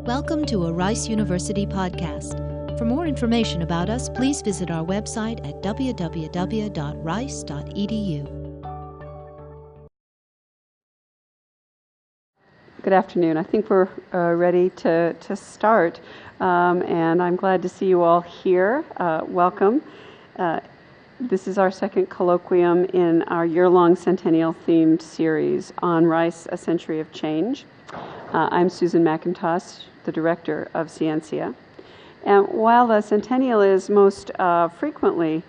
Welcome to a Rice University podcast. For more information about us, please visit our website at www.rice.edu. Good afternoon. I think we're ready to start, and I'm glad to see you all here. Welcome. This is our second colloquium in our year-long centennial-themed series on Rice, A Century of Change. I'm Susan McIntosh, the director of Scientia. And while the centennial is most frequently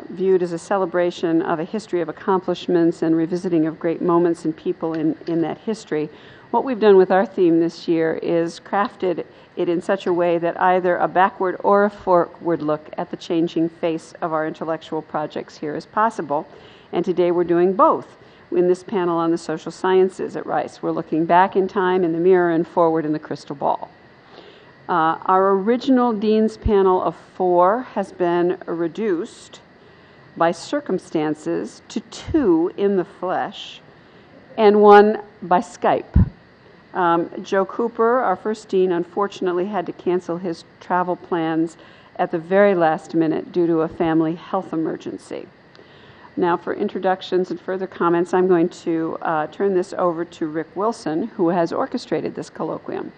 viewed as a celebration of a history of accomplishments and revisiting of great moments and people in that history, what we've done with our theme this year is crafted it in such a way that either a backward or a forward look at the changing face of our intellectual projects here is possible. And today we're doing both. In this panel on the social sciences at Rice, we're looking back in time in the mirror and forward in the crystal ball. Our original Dean's panel of 4 has been reduced by circumstances to 2 in the flesh and 1 by Skype. Joe Cooper, our first dean, unfortunately had to cancel his travel plans at the very last minute due to a family health emergency. Now, for introductions and further comments, I'm going to turn this over to Rick Wilson, who has orchestrated this colloquium.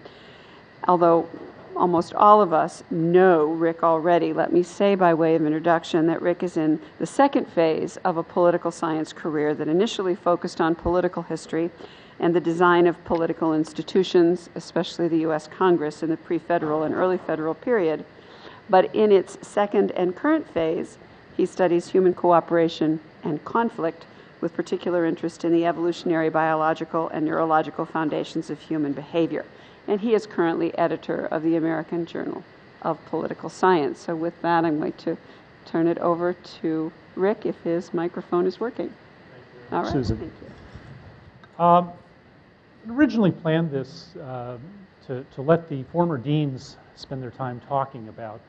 Although almost all of us know Rick already, let me say by way of introduction that Rick is in the second phase of a political science career that initially focused on political history and the design of political institutions, especially the U.S. Congress in the pre-federal and early federal period. But in its second and current phase, he studies human cooperation and conflict with particular interest in the evolutionary, biological, and neurological foundations of human behavior. And he is currently editor of the American Journal of Political Science. So with that, I'm going to turn it over to Rick if his microphone is working. Thank you. All right, Susan. thank you. I originally planned this to let the former deans spend their time talking about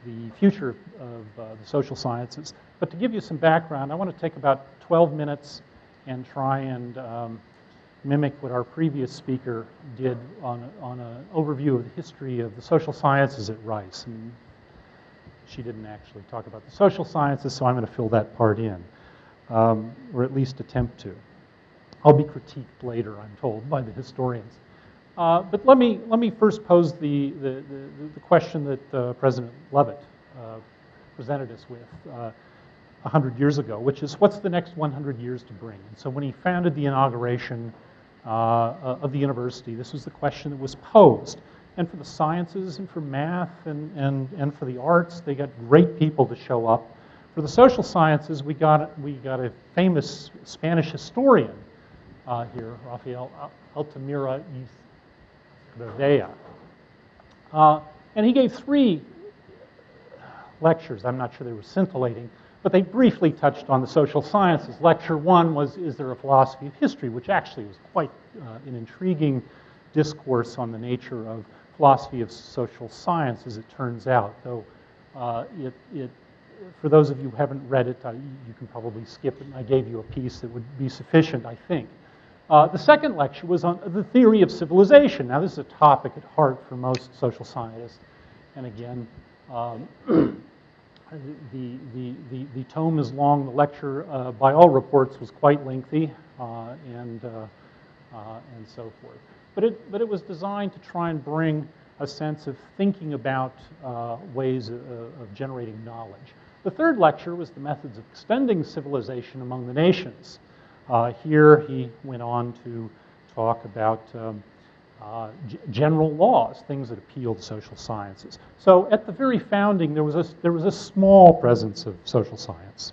the future of the social sciences. But to give you some background, I want to take about 12 minutes and try and mimic what our previous speaker did on an overview of the history of the social sciences at Rice. And she didn't actually talk about the social sciences, so I'm going to fill that part in, or at least attempt to. I'll be critiqued later, I'm told, by the historians. But let me first pose the question that President Lovett presented us with 100 years ago, which is, what's the next 100 years to bring? And so when he founded the inauguration of the university, this was the question that was posed. And for the sciences and for math and for the arts, they got great people to show up. For the social sciences, we got a famous Spanish historian here, Rafael Altamira Revea. And he gave 3 lectures. I'm not sure they were scintillating, but they briefly touched on the social sciences. Lecture 1 was, Is There a Philosophy of History?, which actually was quite an intriguing discourse on the nature of philosophy of social science, as it turns out. Though for those of you who haven't read it, you can probably skip it. I gave you a piece that would be sufficient, I think. The second lecture was on the theory of civilization. Now, this is a topic at heart for most social scientists. And again, the tome is long. The lecture, by all reports, was quite lengthy, and so forth. But it was designed to try and bring a sense of thinking about ways of generating knowledge. The third lecture was the methods of extending civilization among the nations. Here he went on to talk about general laws, things that appeal to social sciences. So at the very founding, there was a small presence of social science.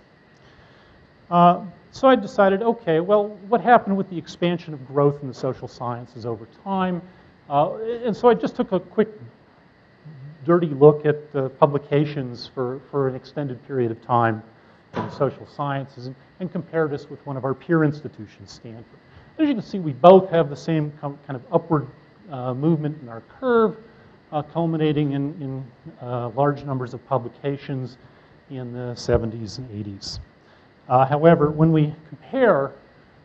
So I decided, okay, well, what happened with the expansion of growth in the social sciences over time? And so I just took a quick, dirty look at the publications for an extended period of time in the social sciences and compared us with one of our peer institutions, Stanford. As you can see, we both have the same kind of upward movement in our curve, culminating in large numbers of publications in the 70s and 80s. However, when we compare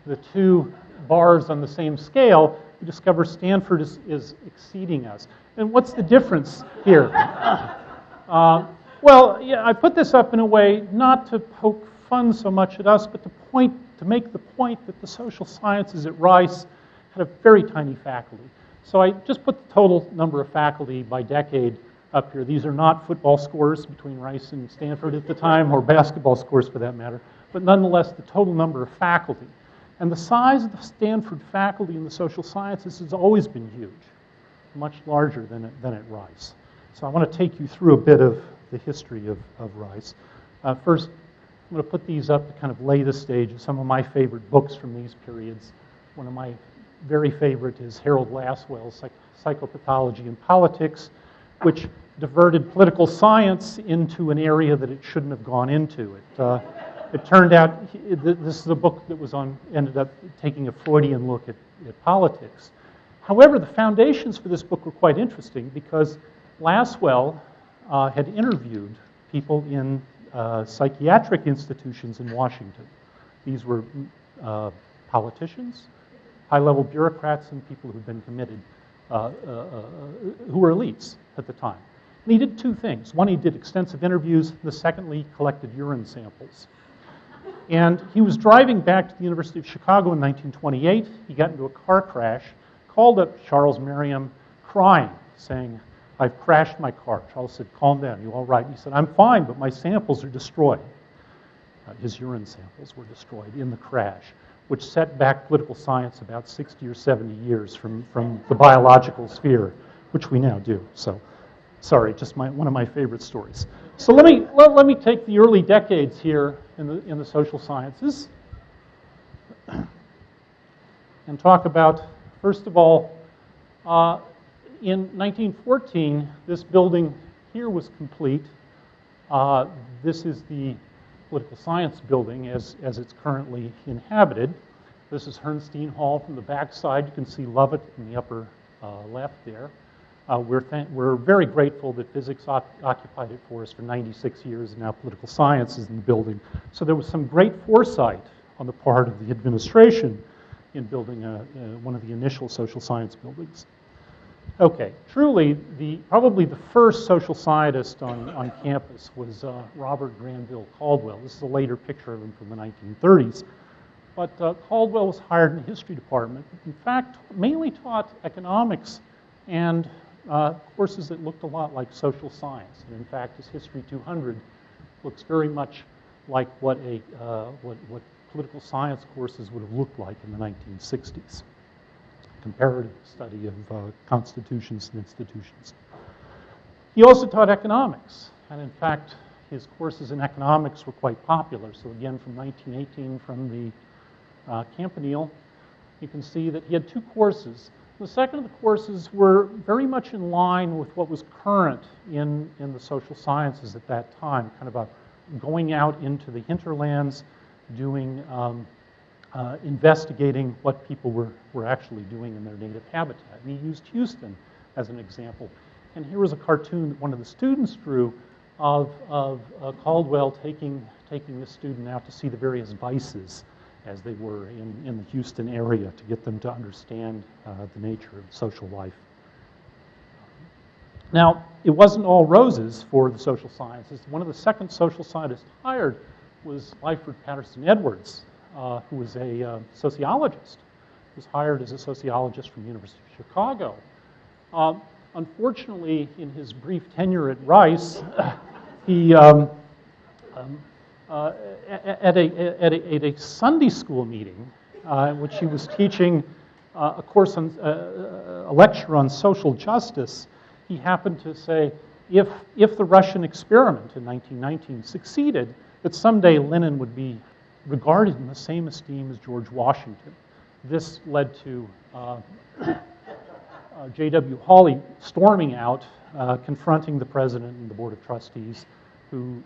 the 2 bars on the same scale, we discover Stanford is exceeding us. And what's the difference here? Well, yeah, I put this up in a way not to poke fun so much at us, but to make the point that the social sciences at Rice had a very tiny faculty. So I just put the total number of faculty by decade up here. These are not football scores between Rice and Stanford at the time, or basketball scores for that matter, but nonetheless the total number of faculty. And the size of the Stanford faculty in the social sciences has always been huge, much larger than at Rice. So I want to take you through a bit of the history of Rice. First, I'm going to put these up to kind of lay the stage of some of my favorite books from these periods. One of my very favorite is Harold Lasswell's Psychopathology and Politics, which diverted political science into an area that it shouldn't have gone into. It turned out, this is a book that ended up taking a Freudian look at politics. However, the foundations for this book were quite interesting because Lasswell had interviewed people in psychiatric institutions in Washington. These were politicians, high-level bureaucrats, and people who'd been committed, who were elites at the time. And he did two things. One, he did extensive interviews. The secondly, he collected urine samples. And he was driving back to the University of Chicago in 1928. He got into a car crash, called up Charles Merriam, crying, saying, "I've crashed my car." Charles said, "Calm down, you all right?" He said, "I'm fine, but my samples are destroyed." His urine samples were destroyed in the crash, which set back political science about 60 or 70 years from the biological sphere, which we now do. So, sorry, just one of my favorite stories. So let me take the early decades here in the social sciences and talk about, first of all, in 1914, this building here was complete. This is the political science building as it's currently inhabited. This is Herrnstein Hall from the back side. You can see Lovett in the upper left there. We're very grateful that physics occupied it for us for 96 years, and now political science is in the building. So there was some great foresight on the part of the administration in building one of the initial social science buildings. Okay, truly, probably the first social scientist on campus was Robert Granville Caldwell. This is a later picture of him from the 1930s. But Caldwell was hired in the history department. In fact, mainly taught economics and courses that looked a lot like social science. And in fact, his History 200 looks very much like what political science courses would have looked like in the 1960s. Comparative study of constitutions and institutions. He also taught economics, and in fact, his courses in economics were quite popular. So again, from 1918, from the Campanile, you can see that he had two courses. The second of the courses were very much in line with what was current in the social sciences at that time, kind of going out into the hinterlands, doing investigating what people were actually doing in their native habitat. And he used Houston as an example. And here was a cartoon that one of the students drew of Caldwell taking the student out to see the various vices as they were in the Houston area to get them to understand the nature of social life. Now, it wasn't all roses for the social sciences. One of the second social scientists hired was Lyford Patterson Edwards, who was a sociologist. He was hired as a sociologist from the University of Chicago. Unfortunately, in his brief tenure at Rice, he at a Sunday school meeting, in which he was teaching a course on a lecture on social justice, he happened to say, if the Russian experiment in 1919 succeeded, that someday Lenin would be regarded in the same esteem as George Washington. This led to J.W. Hawley storming out, confronting the president and the board of trustees, who,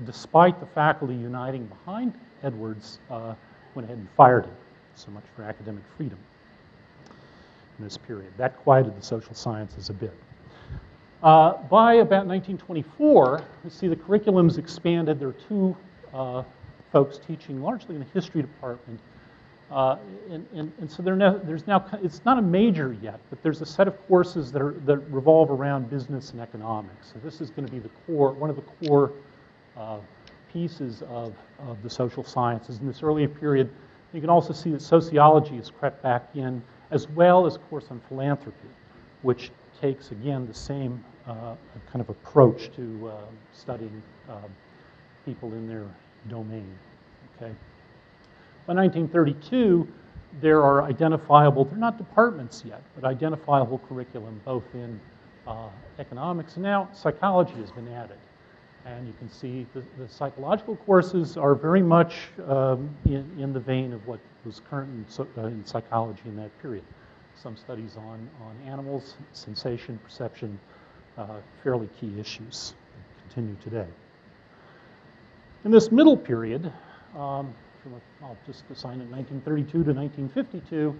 despite the faculty uniting behind Edwards, went ahead and fired him. So much for academic freedom in this period. That quieted the social sciences a bit. By about 1924, you see the curriculum's expanded. There are two folks teaching largely in the history department And so there's now, it's not a major yet, but there's a set of courses that revolve around business and economics. So this is going to be the core, one of the core pieces of the social sciences. In this earlier period, you can also see that sociology has crept back in, as well as a course on philanthropy, which takes, again, the same kind of approach to studying people in their domain. Okay. By 1932, there are identifiable, they're not departments yet, but identifiable curriculum both in economics, and now psychology has been added. And you can see the psychological courses are very much in the vein of what was current in psychology in that period. Some studies on animals, sensation, perception, fairly key issues that continue today. In this middle period, I'll just assign it 1932 to 1952,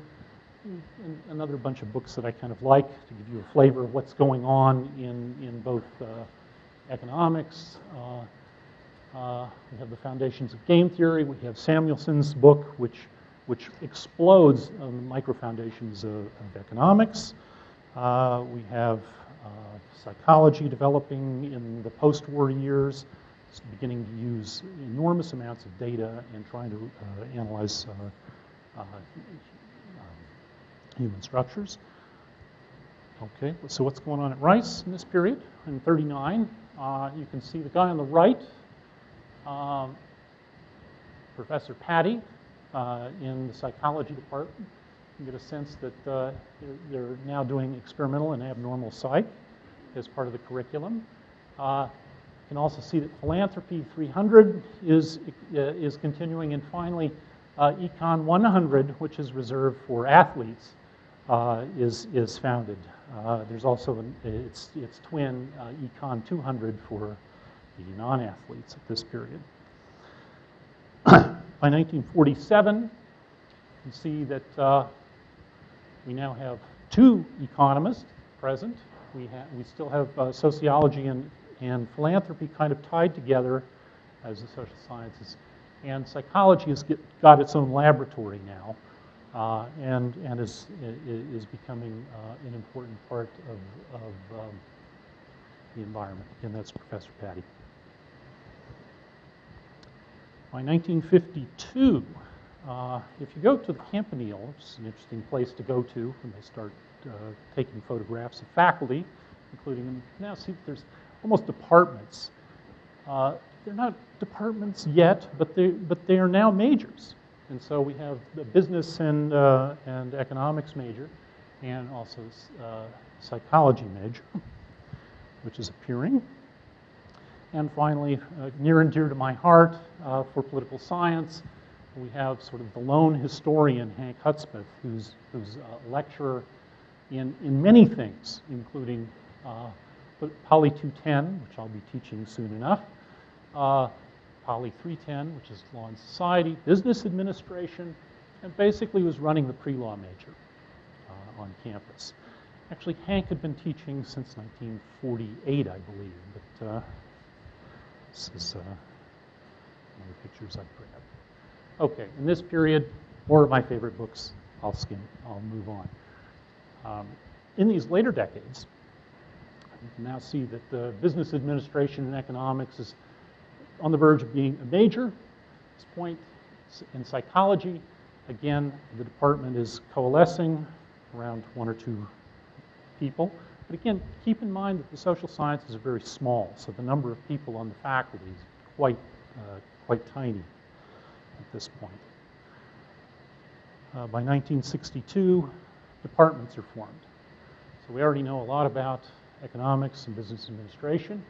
another bunch of books that I kind of like to give you a flavor of what's going on in both economics. We have the Foundations of Game Theory. We have Samuelson's book, which explodes on the micro-foundations of economics. We have psychology developing in the post-war years. It's beginning to use enormous amounts of data and trying to analyze human structures. Okay, so what's going on at Rice in this period? In 39, you can see the guy on the right, Professor Patty, in the psychology department. You get a sense that they're now doing experimental and abnormal psych as part of the curriculum. You can also see that philanthropy 300 is continuing, and finally, Econ 100, which is reserved for athletes, is founded. There's also its twin, Econ 200, for the non-athletes at this period. By 1947, you can see that we now have two economists present. We still have sociology and philanthropy kind of tied together as the social sciences. And psychology has got its own laboratory now, and is becoming an important part of the environment. And that's Professor Patty. By 1952, if you go to the Campanile, which is an interesting place to go to when they start taking photographs of faculty, including, and you can now see that there's almost departments. They're not departments yet, but they are now majors. And so we have the business and economics major, and also psychology major, which is appearing. And finally, near and dear to my heart, for political science, we have sort of the lone historian, Hank Hudspeth, who's a lecturer in many things, including Poly 210, which I'll be teaching soon enough, Poly 310, which is Law and Society, Business Administration, and basically was running the pre-law major on campus. Actually, Hank had been teaching since 1948, I believe, but this is one of the pictures I grabbed. Okay, in this period, more of my favorite books, I'll move on. In these later decades, you can now see that the business administration and economics is on the verge of being a major. At this point, in psychology, again, the department is coalescing around one or two people. But again, keep in mind that the social sciences are very small, so the number of people on the faculty is quite tiny at this point. By 1962, departments are formed. So we already know a lot about economics and business administration,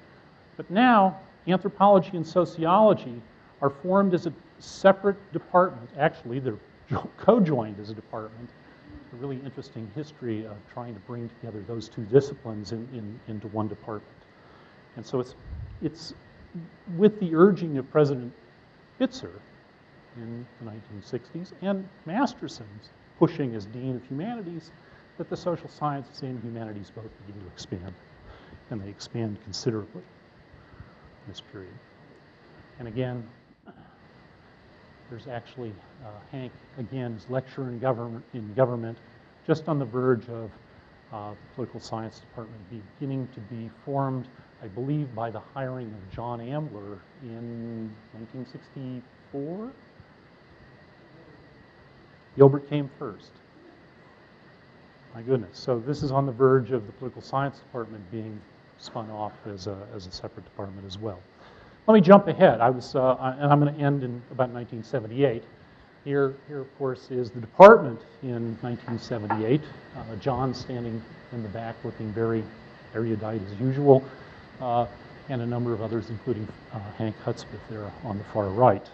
but now anthropology and sociology are formed as a separate department. Actually, they're co-joined as a department. A really interesting history of trying to bring together those two disciplines into one department. And so it's with the urging of President Bitzer in the 1960s and Masterson's pushing as Dean of Humanities that the social sciences and humanities both begin to expand. And they expand considerably in this period. And again, There's actually Hank, again, is lecturer in government, just on the verge of the political science department beginning to be formed, I believe, by the hiring of John Ambler in 1964. Gilbert came first. My goodness. So this is on the verge of the political science department being spun off as a separate department as well. Let me jump ahead. And I'm going to end in about 1978. Here, of course, is the department in 1978. John standing in the back, looking very erudite as usual, and a number of others, including Hank Hudspeth there on the far right.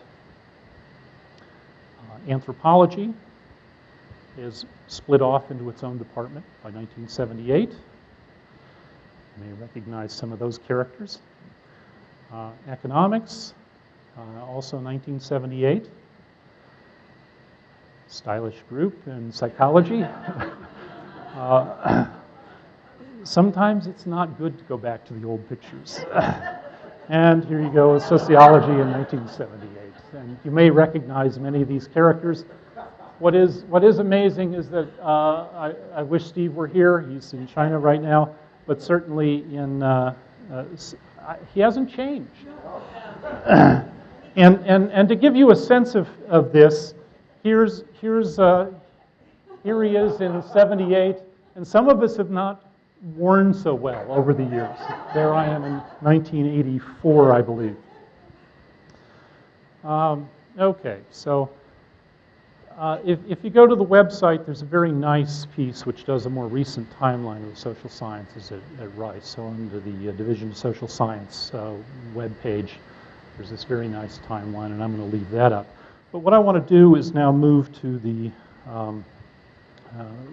Anthropology is split off into its own department by 1978. You may recognize some of those characters. Economics, also 1978. Stylish group, and psychology. Sometimes it's not good to go back to the old pictures. And here you go, sociology in 1978. And you may recognize many of these characters. What is amazing is that I wish Steve were here. He's in China right now, but certainly he hasn't changed. And to give you a sense of this, here he is in 78, and some of us have not worn so well over the years. There I am in 1984, I believe. Okay, so if you go to the website, there's a very nice piece which does a more recent timeline of the social sciences at Rice. So under the Division of Social Science webpage, there's this very nice timeline, and I'm going to leave that up. But what I want to do is now move to the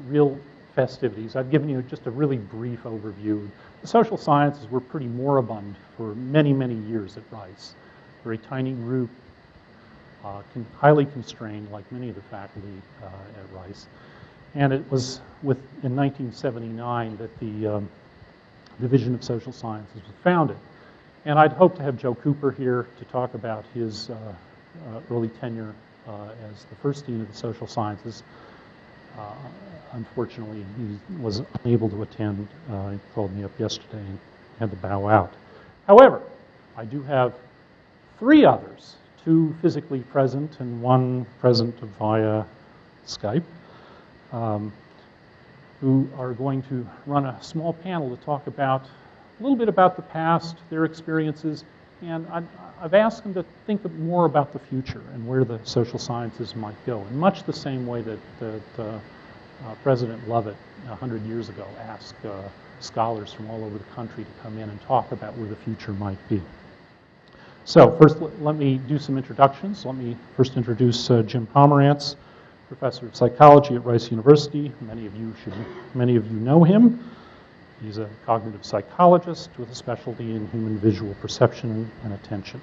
real festivities. I've given you just a really brief overview. The social sciences were pretty moribund for many, many years at Rice. Very tiny group, highly constrained, like many of the faculty at Rice. And it was in 1979 that the Division of Social Sciences was founded. And I'd hoped to have Joe Cooper here to talk about his early tenure as the first dean of the social sciences. Unfortunately, he was unable to attend. He called me up yesterday and had to bow out. However, I do have three others, two physically present and one present via Skype, who are going to run a small panel to talk about a little bit about the past, their experiences, and I've asked them to think more about the future and where the social sciences might go, in much the same way that President Lovett 100 years ago asked scholars from all over the country to come in and talk about where the future might be. So first, let me do some introductions. Let me first introduce Jim Pomerantz, professor of psychology at Rice University. Many of you know him. He's a cognitive psychologist with a specialty in human visual perception and attention.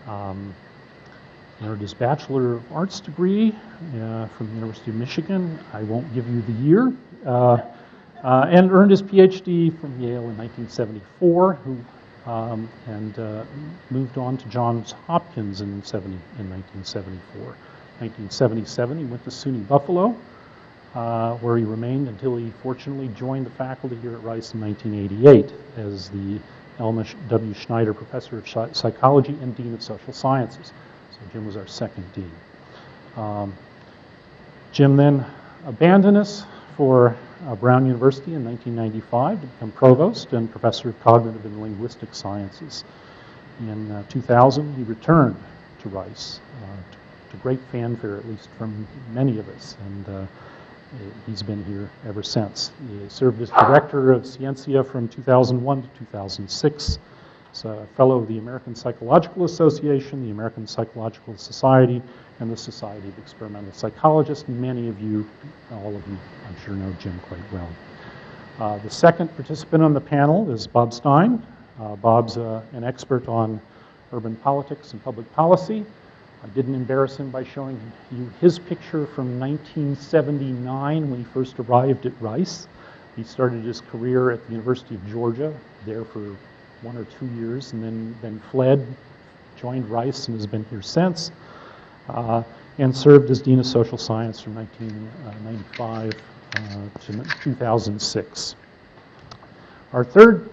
Earned his Bachelor of Arts degree from the University of Michigan. I won't give you the year. And earned his PhD from Yale in 1974, and moved on to Johns Hopkins in 1974. 1977, he went to SUNY Buffalo, where he remained until he fortunately joined the faculty here at Rice in 1988 as the Elma W. Schneider Professor of Psychology and Dean of Social Sciences. So Jim was our second dean. Jim then abandoned us for Brown University in 1995 to become provost and professor of cognitive and linguistic sciences. In 2000, he returned to Rice, to great fanfare, at least from many of us, and he's been here ever since. He served as director of Scientia from 2001 to 2006. He's a fellow of the American Psychological Association, the American Psychological Society, and the Society of Experimental Psychologists. Many of you, all of you, I'm sure know Jim quite well. The second participant on the panel is Bob Stein. Bob's an expert on urban politics and public policy. I didn't embarrass him by showing you his picture from 1979 when he first arrived at Rice. He started his career at the University of Georgia, there for 1 or 2 years, and then fled, joined Rice, and has been here since. and served as Dean of Social Science from 1995 to 2006. Our third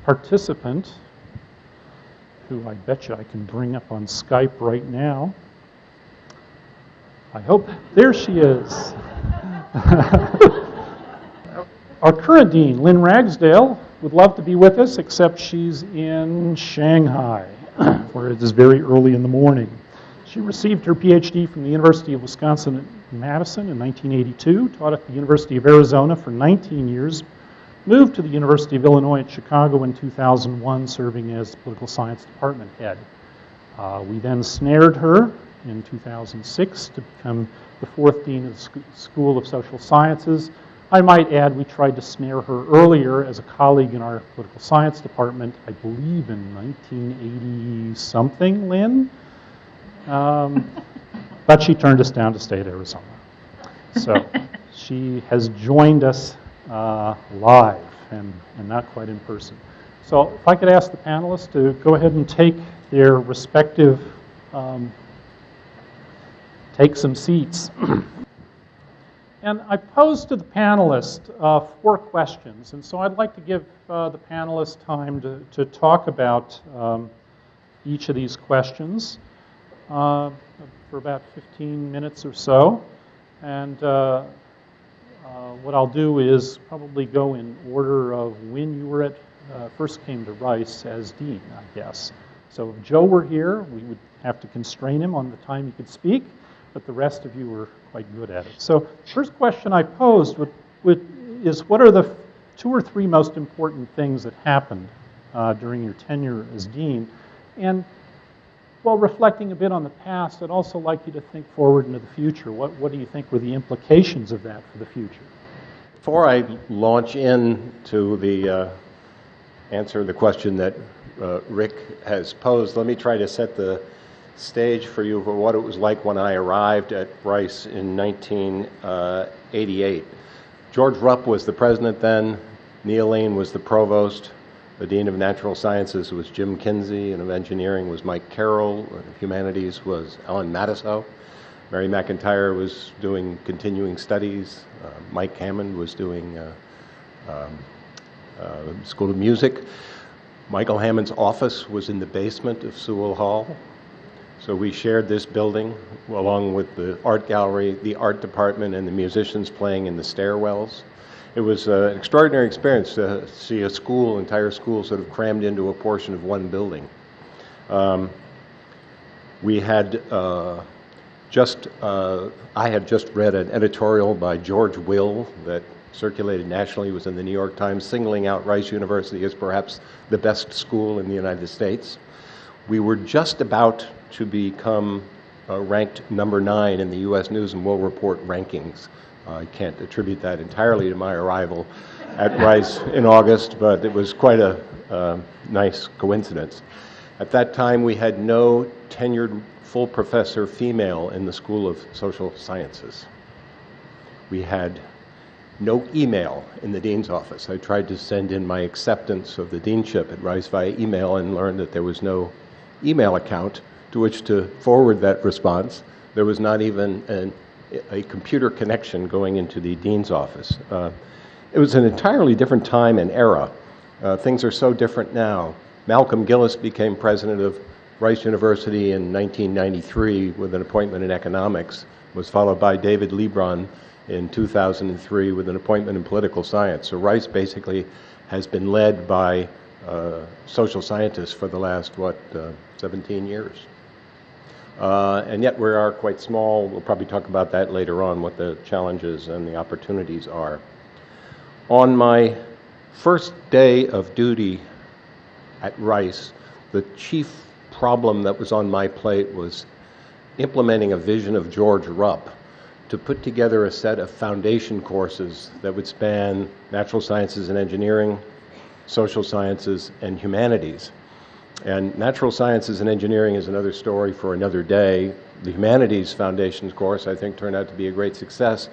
participant, who I bet you I can bring up on Skype right now, I hope, there she is. Our current dean, Lyn Ragsdale, would love to be with us, except she's in Shanghai, where it is very early in the morning. She received her PhD from the University of Wisconsin-Madison in 1982, taught at the University of Arizona for 19 years, moved to the University of Illinois at Chicago in 2001, serving as political science department head. We then snared her in 2006 to become the fourth dean of the School of Social Sciences. I might add, we tried to snare her earlier as a colleague in our political science department, I believe in 1980-something, Lyn? But she turned us down to stay at Arizona. So she has joined us live and not quite in person. So if I could ask the panelists to go ahead and take their respective, take some seats. And I posed to the panelists 4 questions, and so I'd like to give the panelists time to talk about each of these questions for about 15 minutes or so. And what I'll do is probably go in order of when you were first came to Rice as dean, I guess. So if Joe were here, we would have to constrain him on the time he could speak, but the rest of you were quite good at it. So first question I posed is what are the 2 or 3 most important things that happened during your tenure as dean? And while reflecting a bit on the past, I'd also like you to think forward into the future. What do you think were the implications of that for the future? Before I launch into the answer the question that Rick has posed, let me try to set the stage for you for what it was like when I arrived at Rice in 1988. George Rupp was the president then. Neil Lane was the provost. The dean of natural sciences was Jim Kinsey, and of engineering was Mike Carroll. And of humanities was Ellen Matisow. Mary McIntyre was doing continuing studies. Mike Hammond was doing School of Music. Michael Hammond's office was in the basement of Sewell Hall. So we shared this building along with the art gallery, the art department, and the musicians playing in the stairwells. It was an extraordinary experience to see a school, entire school, sort of crammed into a portion of one building. We had I had just read an editorial by George Will that circulated nationally. It was in the New York Times, singling out Rice University as perhaps the best school in the United States. We were just about to become ranked number 9 in the U.S. News and World Report rankings. I can't attribute that entirely to my arrival at Rice in August, but it was quite a nice coincidence. At that time, we had no tenured full professor female in the School of Social Sciences. We had no email in the dean's office. I tried to send in my acceptance of the deanship at Rice via email and learned that there was no email account to which to forward that response. There was not even a computer connection going into the dean's office. It was an entirely different time and era. Things are so different now. Malcolm Gillis became president of Rice University in 1993 with an appointment in economics, was followed by David Lebron in 2003 with an appointment in political science. So Rice basically has been led by social scientists for the last, 17 years. And yet we are quite small. We'll probably talk about that later on, what the challenges and the opportunities are. On my first day of duty at Rice, the chief problem that was on my plate was implementing a vision of George Rupp to put together a set of foundation courses that would span natural sciences and engineering, social sciences, and humanities. And natural sciences and engineering is another story for another day. The humanities foundations course, I think, turned out to be a great success.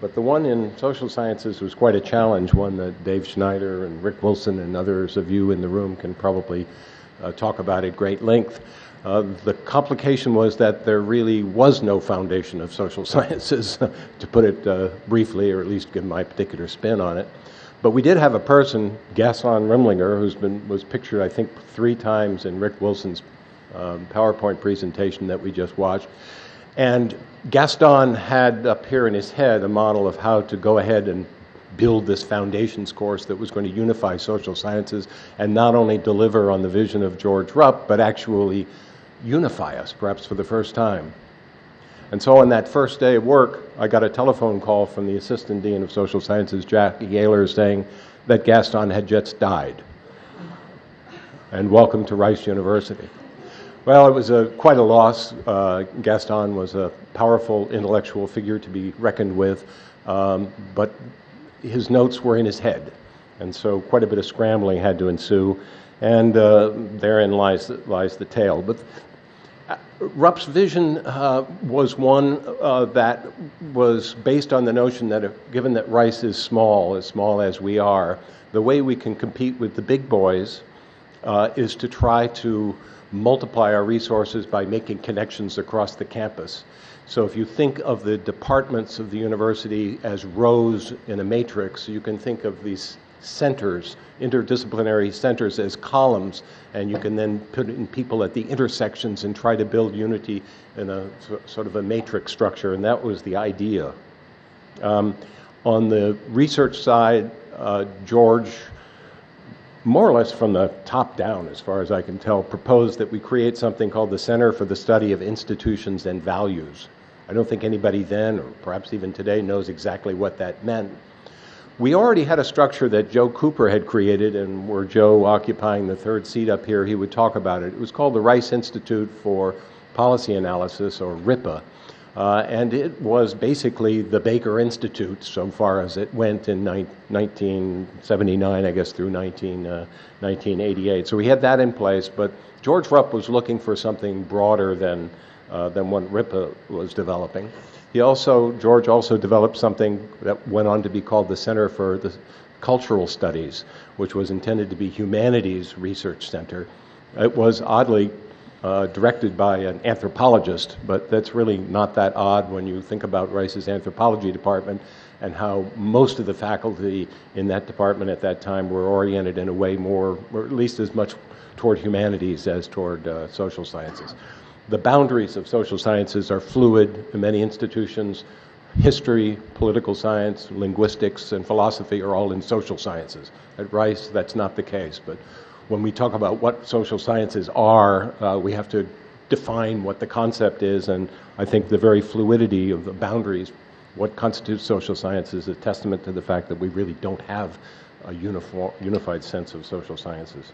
But the one in social sciences was quite a challenge, one that Dave Schneider and Rick Wilson and others of you in the room can probably talk about at great length. The complication was that there really was no foundation of social sciences, to put it briefly, or at least give my particular spin on it. But we did have a person, Gaston Rimlinger, was pictured, I think, 3 times in Rick Wilson's PowerPoint presentation that we just watched. And Gaston had up here in his head a model of how to go ahead and build this foundations course that was going to unify social sciences and not only deliver on the vision of George Rupp, but actually unify us, perhaps for the first time. And so on that first day of work, I got a telephone call from the Assistant Dean of Social Sciences, Jack Yahler, saying that Gaston had just died. And welcome to Rice University. Well, it was quite a loss. Gaston was a powerful intellectual figure to be reckoned with, but his notes were in his head. And so quite a bit of scrambling had to ensue, and therein lies the tale. But Rupp's vision was one that was based on the notion that given that Rice is small as we are, the way we can compete with the big boys is to try to multiply our resources by making connections across the campus. So if you think of the departments of the university as rows in a matrix, you can think of these centers, interdisciplinary centers, as columns, and you can then put in people at the intersections and try to build unity in a sort of a matrix structure, and that was the idea. On the research side, George, more or less from the top down, as far as I can tell, proposed that we create something called the Center for the Study of Institutions and Values. I don't think anybody then, or perhaps even today, knows exactly what that meant. We already had a structure that Joe Cooper had created, and were Joe occupying the 3rd seat up here, he would talk about it. It was called the Rice Institute for Policy Analysis, or RIPA, and it was basically the Baker Institute so far as it went in 1979, I guess, through 1988. So we had that in place, but George Rupp was looking for something broader than what RIPA was developing. George also developed something that went on to be called the Center for the Cultural Studies, which was intended to be humanities research center. It was oddly directed by an anthropologist, but that's really not that odd when you think about Rice's anthropology department and how most of the faculty in that department at that time were oriented in a way more, or at least as much toward humanities as toward social sciences. The boundaries of social sciences are fluid in many institutions. History, political science, linguistics, and philosophy are all in social sciences. At Rice, that's not the case. But when we talk about what social sciences are, we have to define what the concept is, and I think the very fluidity of the boundaries, what constitutes social science, is a testament to the fact that we really don't have a unified sense of social sciences.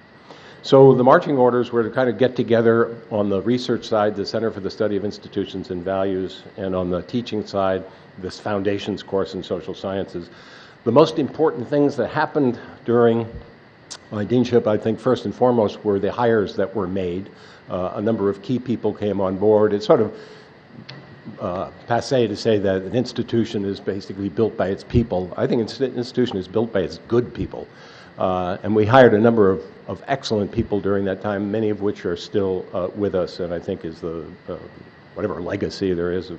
So the marching orders were to kind of get together on the research side, the Center for the Study of Institutions and Values, and on the teaching side, this foundations course in social sciences. The most important things that happened during my deanship, I think first and foremost, were the hires that were made. A number of key people came on board. It's sort of passé to say that an institution is basically built by its people. I think an institution is built by its good people. And we hired a number of excellent people during that time, many of which are still with us, and I think is the whatever legacy there is of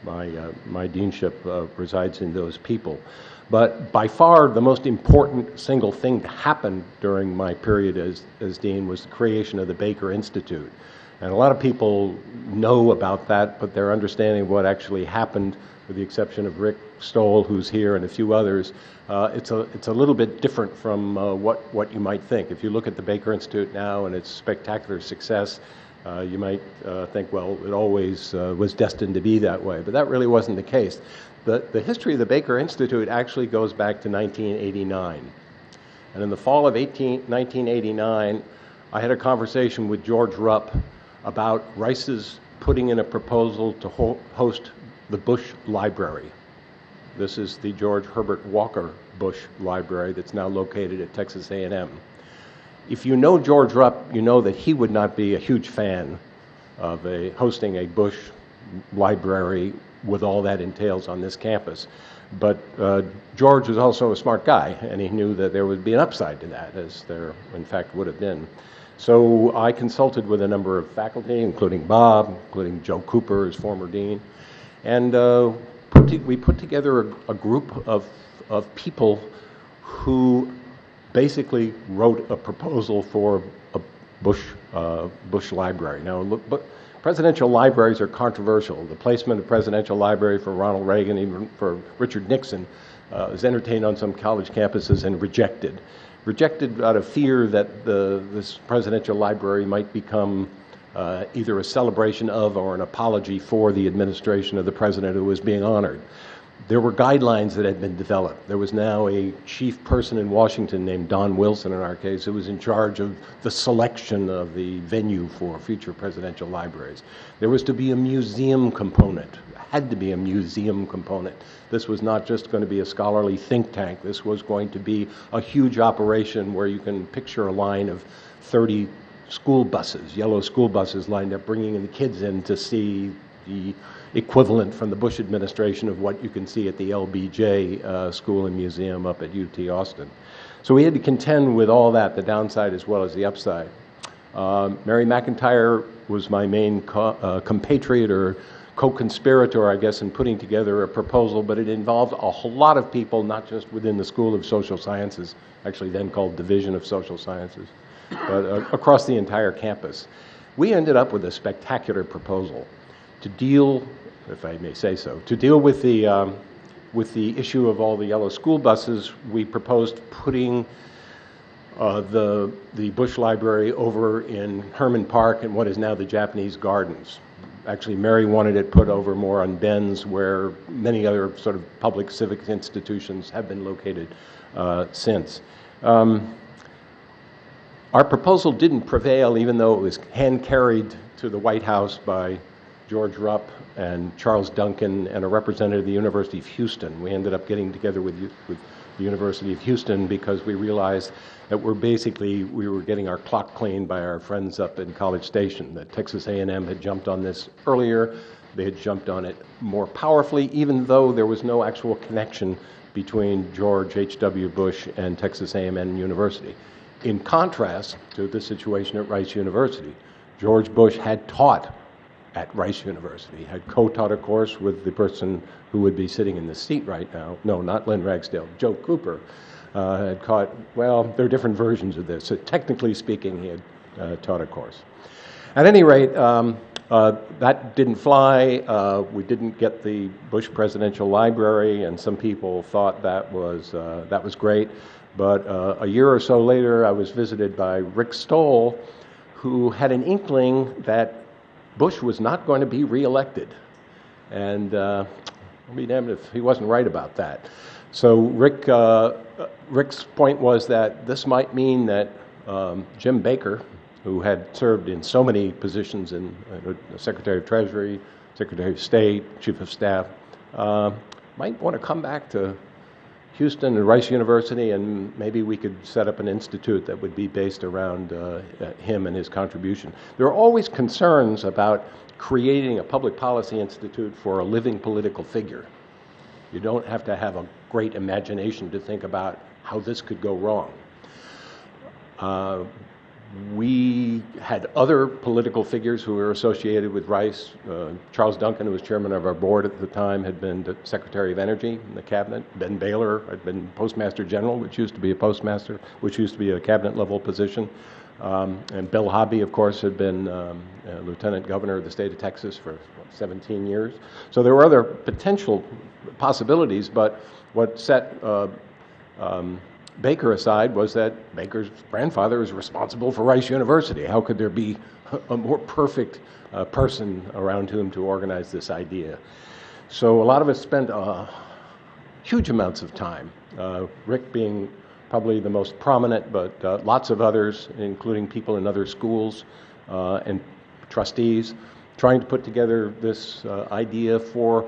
my deanship resides in those people. But by far the most important single thing to happen during my period as dean was the creation of the Baker Institute. And a lot of people know about that, but their understanding of what actually happened, with the exception of Rick Stoll, who's here, and a few others, it's a little bit different from what you might think. If you look at the Baker Institute now and its spectacular success, you might think, well, it always was destined to be that way, but that really wasn't the case. The history of the Baker Institute actually goes back to 1989. And in the fall of 1989, I had a conversation with George Rupp about Rice's putting in a proposal to host the Bush Library. This is the George Herbert Walker Bush Library that's now located at Texas A&M. If you know George Rupp, you know that he would not be a huge fan of hosting a Bush Library with all that entails on this campus. But George was also a smart guy, and he knew that there would be an upside to that, as there in fact would have been. So I consulted with a number of faculty, including Bob, including Joe Cooper, his former dean, and we put together a group of people who basically wrote a proposal for a Bush library. Now, look, presidential libraries are controversial. The placement of presidential library for Ronald Reagan, even for Richard Nixon, was entertained on some college campuses and rejected. Rejected out of fear that this presidential library might become either a celebration of or an apology for the administration of the president who was being honored. There were guidelines that had been developed. There was now a chief person in Washington named Don Wilson, in our case, who was in charge of the selection of the venue for future presidential libraries. There was to be a museum component. Had to be a museum component. This was not just going to be a scholarly think tank. This was going to be a huge operation where you can picture a line of 30 school buses, yellow school buses lined up, bringing the kids in to see the equivalent from the Bush administration of what you can see at the LBJ School and Museum up at UT Austin. So we had to contend with all that, the downside as well as the upside. Mary McIntyre was my main compatriot or co-conspirator, I guess, in putting together a proposal, but it involved a whole lot of people, not just within the School of Social Sciences, actually then called Division of Social Sciences, but across the entire campus. We ended up with a spectacular proposal to deal, if I may say so, to deal with the issue of all the yellow school buses. We proposed putting the Bush Library over in Herman Park in what is now the Japanese Gardens. Actually, Mary wanted it put over more on Benz, where many other sort of public civic institutions have been located since. Our proposal didn't prevail, even though it was hand-carried to the White House by George Rupp and Charles Duncan and a representative of the University of Houston. We ended up getting together with the University of Houston because we realized that we were getting our clock cleaned by our friends up in College Station. That Texas A&M had jumped on this earlier. They had jumped on it more powerfully, even though there was no actual connection between George H.W. Bush and Texas A&M University. In contrast to the situation at Rice University, George Bush had taught at Rice University, had co-taught a course with the person who would be sitting in the seat right now. No, not Lyn Ragsdale, Joe Cooper had taught, well, there are different versions of this. So technically speaking, he had taught a course. At any rate, that didn't fly. We didn't get the Bush Presidential Library, and some people thought that was great. But a year or so later, I was visited by Rick Stoll, who had an inkling that Bush was not going to be reelected. And I'll be damned if he wasn't right about that. So Rick's point was that this might mean that Jim Baker, who had served in so many positions in Secretary of Treasury, Secretary of State, Chief of Staff, might want to come back to Houston and Rice University, and maybe we could set up an institute that would be based around him and his contribution. There are always concerns about creating a public policy institute for a living political figure. You don't have to have a great imagination to think about how this could go wrong. We had other political figures who were associated with Rice. Charles Duncan, who was chairman of our board at the time, had been the Secretary of Energy in the cabinet. Ben Baylor had been Postmaster General, which used to be a postmaster, which used to be a cabinet level position. And Bill Hobby, of course, had been Lieutenant Governor of the state of Texas for 17 years. So there were other potential possibilities, but what set Baker aside was that Baker's grandfather was responsible for Rice University. How could there be a more perfect person around whom to organize this idea? So a lot of us spent huge amounts of time, Rick being probably the most prominent, but lots of others, including people in other schools and trustees, trying to put together this idea for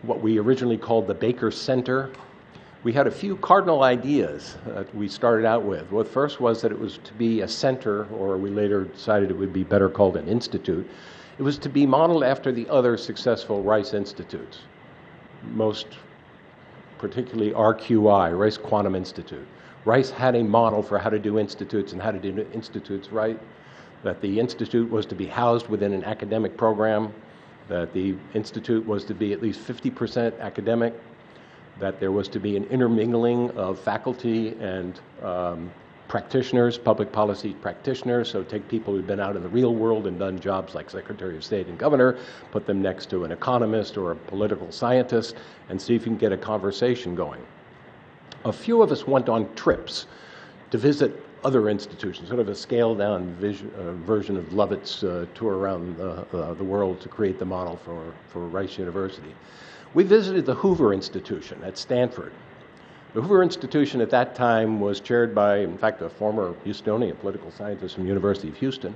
what we originally called the Baker Center. We had a few cardinal ideas that we started out with. Well, the first was that it was to be a center, or we later decided it would be better called an institute. It was to be modeled after the other successful Rice institutes, most particularly RQI, Rice Quantum Institute. Rice had a model for how to do institutes and how to do institutes right. that the institute was to be housed within an academic program, that the institute was to be at least 50% academic, that there was to be an intermingling of faculty and practitioners, public policy practitioners, so take people who've been out in the real world and done jobs like Secretary of State and Governor, put them next to an economist or a political scientist, and see if you can get a conversation going. A few of us went on trips to visit other institutions, sort of a scaled-down version of Lovett's tour around the world to create the model for Rice University. We visited the Hoover Institution at Stanford. The Hoover Institution at that time was chaired by, in fact, a former Houstonian political scientist from the University of Houston.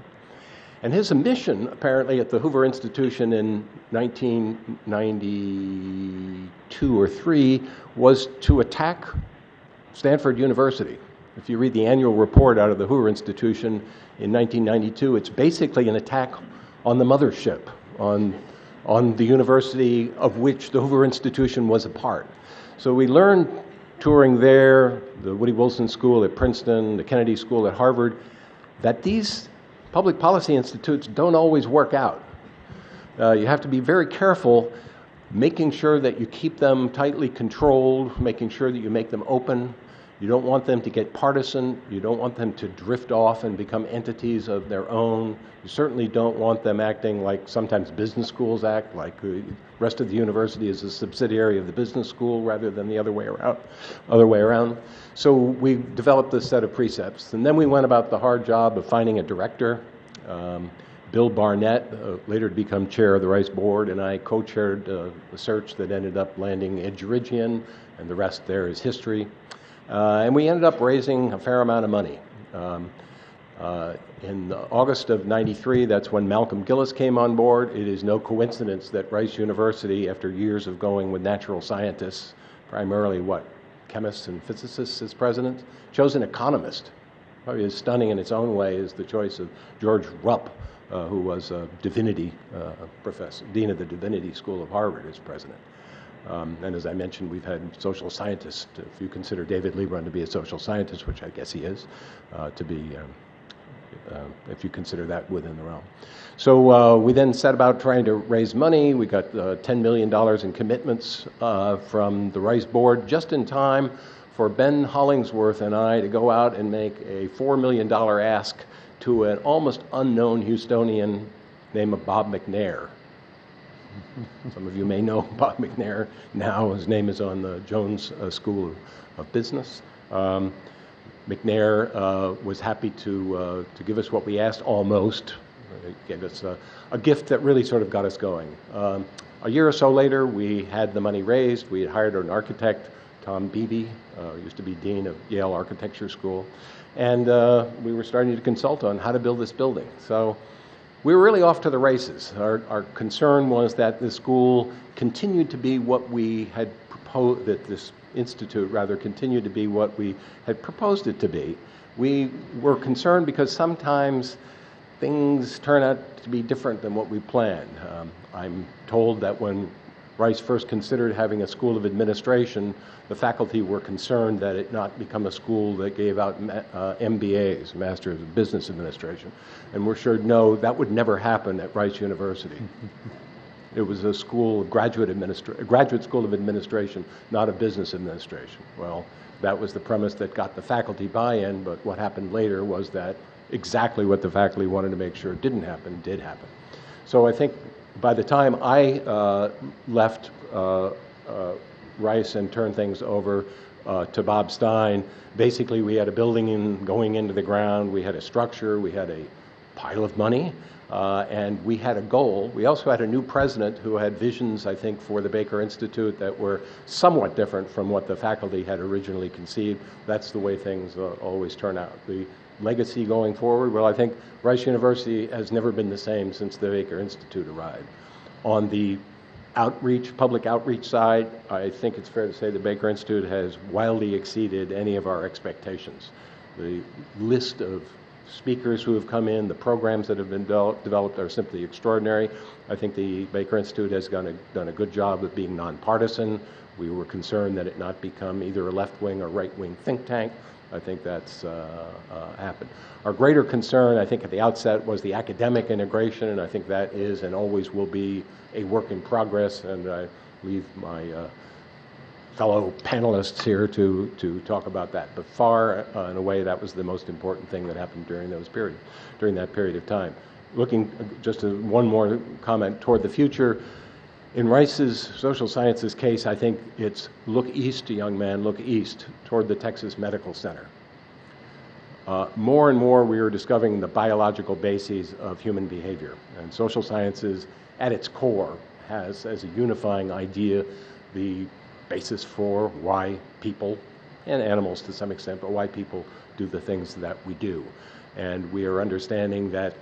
And his mission, apparently, at the Hoover Institution in 1992 or 3 was to attack Stanford University. If you read the annual report out of the Hoover Institution in 1992, it's basically an attack on the mothership, on the university of which the Hoover Institution was a part. So we learned touring there, the Woody Wilson School at Princeton, the Kennedy School at Harvard, that these public policy institutes don't always work out. You have to be very careful making sure that you keep them tightly controlled, making sure that you make them open. You don't want them to get partisan. You don't want them to drift off and become entities of their own. You certainly don't want them acting like sometimes business schools act, like the rest of the university is a subsidiary of the business school rather than the other way around. So we developed this set of precepts. And then we went about the hard job of finding a director. Bill Barnett, later to become chair of the Rice Board, and I co-chaired the search that ended up landing Ed Jurigian, and the rest there is history. And we ended up raising a fair amount of money. In August of '93, that's when Malcolm Gillis came on board. It is no coincidence that Rice University, after years of going with natural scientists, primarily chemists and physicists as president, chose an economist. Probably as stunning in its own way is the choice of George Rupp, who was a divinity professor, dean of the Divinity School of Harvard, as president. And as I mentioned, we've had social scientists, if you consider David Lebrun to be a social scientist, which I guess he is, if you consider that within the realm. So we then set about trying to raise money. We got $10 million in commitments from the Rice Board just in time for Ben Hollingsworth and I to go out and make a $4 million ask to an almost unknown Houstonian named Bob McNair. Some of you may know Bob McNair now. His name is on the Jones School of Business. McNair was happy to give us what we asked, almost. He gave us a gift that really sort of got us going. A year or so later, we had the money raised. We had hired an architect, Tom Beebe, used to be dean of Yale Architecture School, and we were starting to consult on how to build this building. So we were really off to the races. Our concern was that the school continued to be what we had proposed, that this institute rather continued to be what we had proposed it to be. We were concerned because sometimes things turn out to be different than what we planned. I'm told that when Rice first considered having a school of administration, the faculty were concerned that it not become a school that gave out MBAs, Masters of Business Administration. And we're sure, no, that would never happen at Rice University. It was a school of graduate school of administration, not a business administration. Well, that was the premise that got the faculty buy-in, but what happened later was that exactly what the faculty wanted to make sure didn't happen, did happen. So I think by the time I left Rice and turned things over to Bob Stein, basically we had a building going into the ground, we had a structure, we had a pile of money, and we had a goal. We also had a new president who had visions, I think, for the Baker Institute that were somewhat different from what the faculty had originally conceived. That's the way things always turn out. The legacy going forward, well, I think Rice University has never been the same since the Baker Institute arrived. On the public outreach side, I think it's fair to say the Baker Institute has wildly exceeded any of our expectations. The list of speakers who have come in, the programs that have been developed are simply extraordinary. I think the Baker Institute has done a good job of being nonpartisan. We were concerned that it not become either a left-wing or right-wing think tank. I think that's happened. Our greater concern, I think, at the outset was the academic integration, and I think that is and always will be a work in progress, and I leave my fellow panelists here to talk about that. But far and away, that was the most important thing that happened during that period of time. Looking just one more comment toward the future, in Rice's social sciences case, I think it's look east, young man, look east toward the Texas Medical Center. More and more we are discovering the biological bases of human behavior, and social sciences at its core has as a unifying idea the basis for why people, and animals to some extent, but why people do the things that we do. And we are understanding that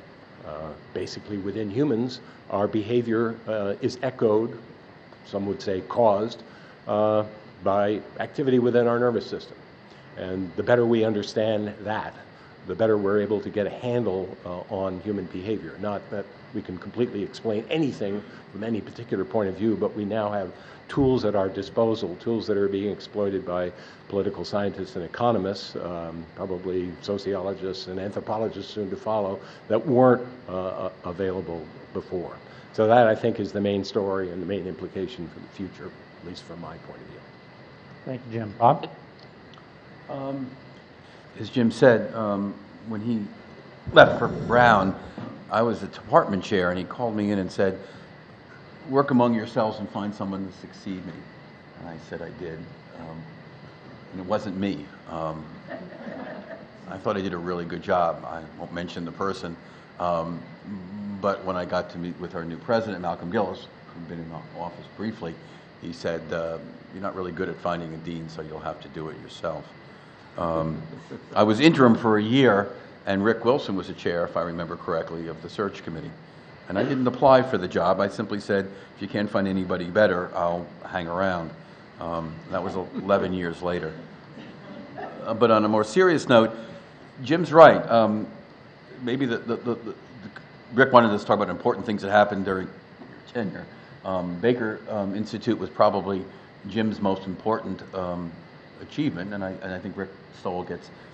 basically within humans, our behavior is echoed, some would say caused, by activity within our nervous system. And the better we understand that, the better we're able to get a handle on human behavior. Not that we can completely explain anything from any particular point of view, but we now have tools at our disposal, tools that are being exploited by political scientists and economists, probably sociologists and anthropologists soon to follow, that weren't available before. So that, I think, is the main story and the main implication for the future, at least from my point of view. Thank you, Jim. Bob? As Jim said, when he left for Brown, I was the department chair, and he called me in and said, work among yourselves and find someone to succeed me. And I said I did, and it wasn't me. I thought I did a really good job. I won't mention the person, but when I got to meet with our new president, Malcolm Gillis, who'd been in office briefly, he said, you're not really good at finding a dean, so you'll have to do it yourself. I was interim for a year, and Rick Wilson was the chair, if I remember correctly, of the search committee. And I didn't apply for the job. I simply said, if you can't find anybody better, I'll hang around. That was 11 years later. But on a more serious note, Jim's right. Maybe Rick wanted us to talk about important things that happened during your tenure. Baker Institute was probably Jim's most important achievement, and I think Rick Stoll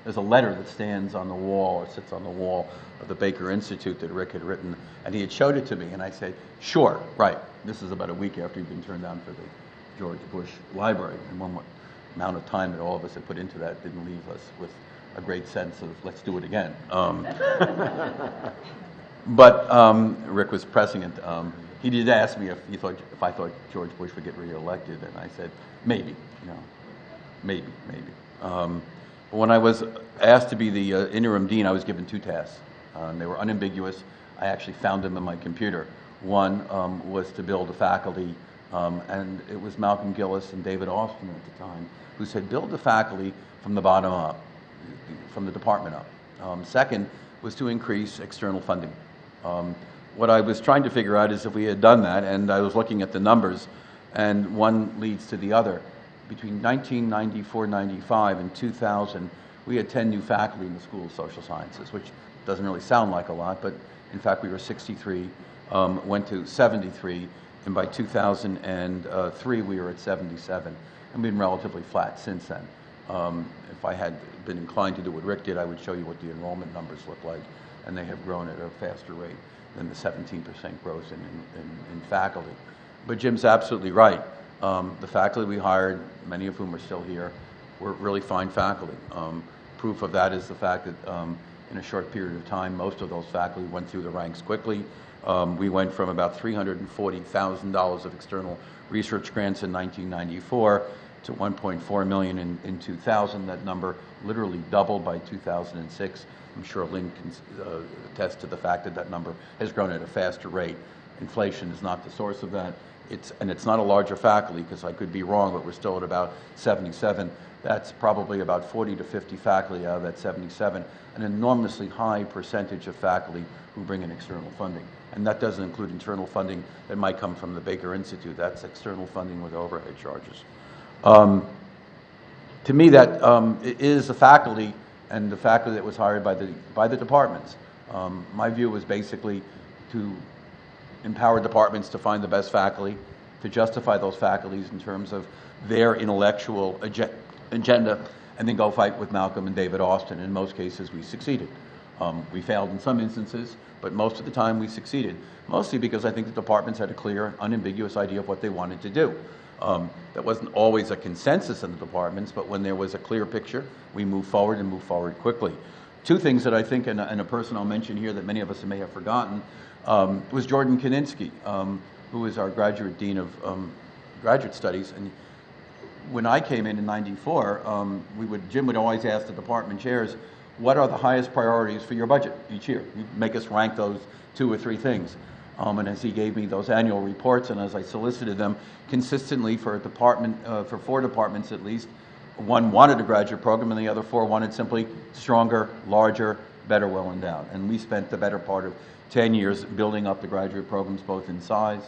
there's a letter that stands on the wall, or sits on the wall of the Baker Institute that Rick had written, and he had showed it to me, and I said, sure, right. This is about a week after he'd been turned down for the George Bush Library, and one amount of time that all of us had put into that didn't leave us with a great sense of, let's do it again. But Rick was pressing it. He did ask me if I thought George Bush would get reelected, and I said, maybe, maybe. But when I was asked to be the interim dean, I was given two tasks. They were unambiguous. I actually found them in my computer. One was to build a faculty, and it was Malcolm Gillis and David Austin at the time who said, build the faculty from the bottom up, from the department up. Second was to increase external funding. What I was trying to figure out is if we had done that, and I was looking at the numbers, and one leads to the other. Between 1994-95 and 2000, we had 10 new faculty in the School of Social Sciences, which doesn't really sound like a lot, but in fact we were 63, went to 73, and by 2003 we were at 77, and we've been relatively flat since then. If I had been inclined to do what Rick did, I would show you what the enrollment numbers look like, and they have grown at a faster rate than the 17% growth in faculty. But Jim's absolutely right. The faculty we hired, many of whom are still here, were really fine faculty. Proof of that is the fact that in a short period of time, most of those faculty went through the ranks quickly. We went from about $340,000 of external research grants in 1994 to $1.4 million in 2000. That number literally doubled by 2006. I'm sure Lyn can attest to the fact that that number has grown at a faster rate. Inflation is not the source of that. It's not a larger faculty, because I could be wrong, but we're still at about 77. That's probably about 40 to 50 faculty out of that 77, an enormously high percentage of faculty who bring in external funding. And that doesn't include internal funding that might come from the Baker Institute. That's external funding with overhead charges. To me, that it is the faculty and the faculty that was hired by the departments. My view was basically to empower departments to find the best faculty to justify those faculties in terms of their intellectual agenda, and then go fight with Malcolm and David Austin. In most cases, we succeeded. We failed in some instances, but most of the time we succeeded, mostly because I think the departments had a clear, unambiguous idea of what they wanted to do. That wasn't always a consensus in the departments, but when there was a clear picture, we moved forward and moved forward quickly. Two things that I think, and a person I'll mention here that many of us may have forgotten, was Jordan Kaninsky, who is our graduate dean of graduate studies. And when I came in '94, Jim would always ask the department chairs, what are the highest priorities for your budget each year? He'd make us rank those 2 or 3 things. And as he gave me those annual reports, and as I solicited them consistently for a department, for 4 departments at least, 1 wanted a graduate program, and the other 4 wanted simply stronger, larger, better, well endowed. And we spent the better part of 10 years building up the graduate programs, both in size,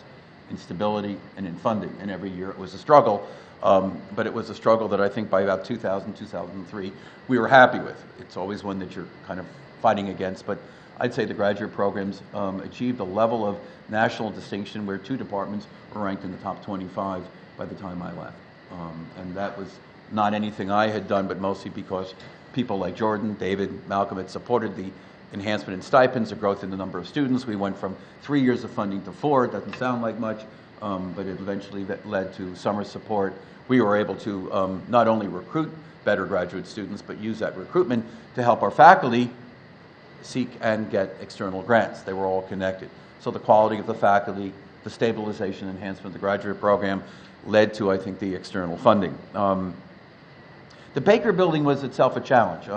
in stability, and in funding. And every year it was a struggle, but it was a struggle that I think by about 2000, 2003, we were happy with. It's always one that you're kind of fighting against, but I'd say the graduate programs achieved a level of national distinction where 2 departments were ranked in the top 25 by the time I left. And that was not anything I had done, but mostly because people like Jordan, David, Malcolm had supported the enhancement in stipends, the growth in the number of students. We went from 3 years of funding to 4. It doesn't sound like much, but it eventually led to summer support. We were able to not only recruit better graduate students, but use that recruitment to help our faculty seek and get external grants. They were all connected. So the quality of the faculty, the stabilization, enhancement of the graduate program led to, I think, the external funding. The Baker building was itself a challenge.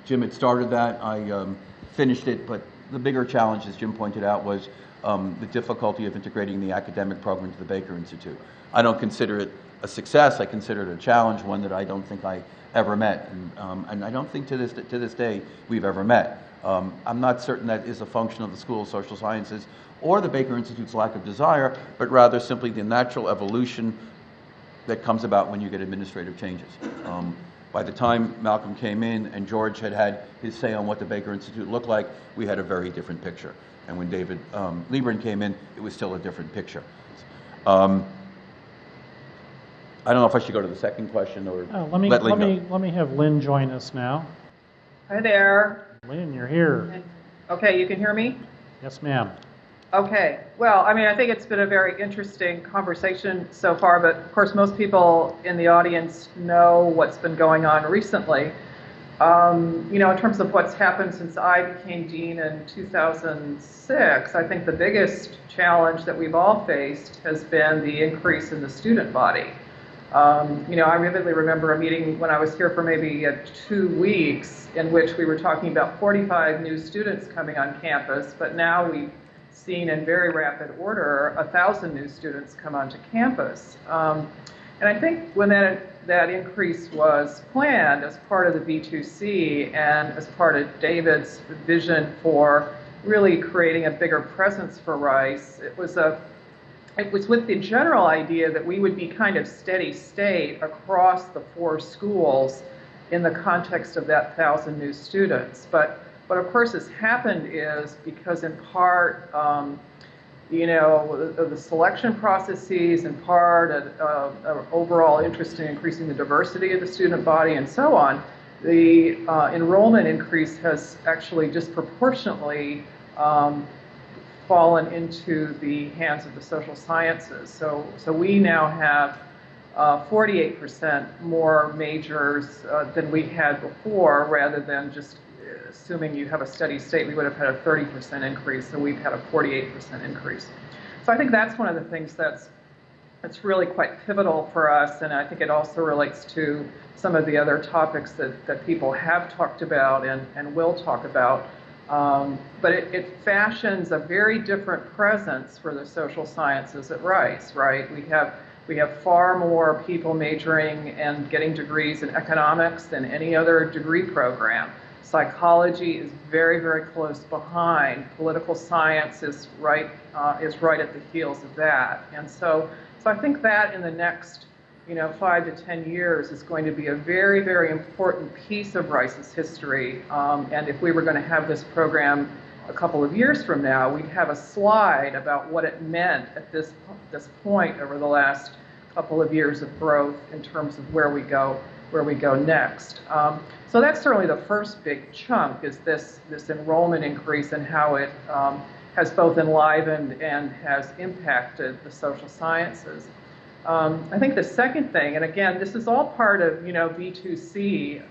Jim had started that. I finished it, but the bigger challenge, as Jim pointed out, was the difficulty of integrating the academic program to the Baker Institute. I don't consider it a success. I consider it a challenge, one that I don't think I ever met, and I don't think to this day we've ever met. I'm not certain that is a function of the School of Social Sciences or the Baker Institute's lack of desire, but rather simply the natural evolution that comes about when you get administrative changes. By the time Malcolm came in and George had his say on what the Baker Institute looked like, we had a very different picture. And when David Lieberman came in, it was still a different picture. I don't know if I should go to the second question or let me have Lyn join us now. Hi there. Lyn, you're here. Okay, you can hear me? Yes, ma'am. Okay. Well, I mean, I think it's been a very interesting conversation so far, but of course most people in the audience know what's been going on recently. You know, in terms of what's happened since I became dean in 2006, I think the biggest challenge that we've all faced has been the increase in the student body. You know, I vividly remember a meeting when I was here for maybe 2 weeks in which we were talking about 45 new students coming on campus, but now we've seen in very rapid order 1,000 new students come onto campus. And I think when that increase was planned as part of the B2C and as part of David's vision for really creating a bigger presence for Rice, it was with the general idea that we would be kind of steady state across the 4 schools in the context of that 1,000 new students. But what of course has happened is because in part, you know, the selection processes, in part of overall interest in increasing the diversity of the student body and so on, the enrollment increase has actually disproportionately fallen into the hands of the social sciences. So we now have 48% more majors than we had before, rather than just assuming you have a steady state, we would have had a 30% increase, so we've had a 48% increase. So I think that's one of the things that's really quite pivotal for us, and I think it also relates to some of the other topics that people have talked about and will talk about. But it fashions a very different presence for the social sciences at Rice, right? We have far more people majoring and getting degrees in economics than any other degree program. Psychology is very, very close behind. Political science is right at the heels of that. And so I think that in the next 5 to 10 years is going to be a very, very important piece of Rice's history. And if we were going to have this program a couple of years from now, we'd have a slide about what it meant at this point over the last couple of years of growth in terms of where we go next. So that's certainly the first big chunk, is this enrollment increase and how it has both enlivened and has impacted the social sciences. I think the second thing, and again, this is all part of B2C.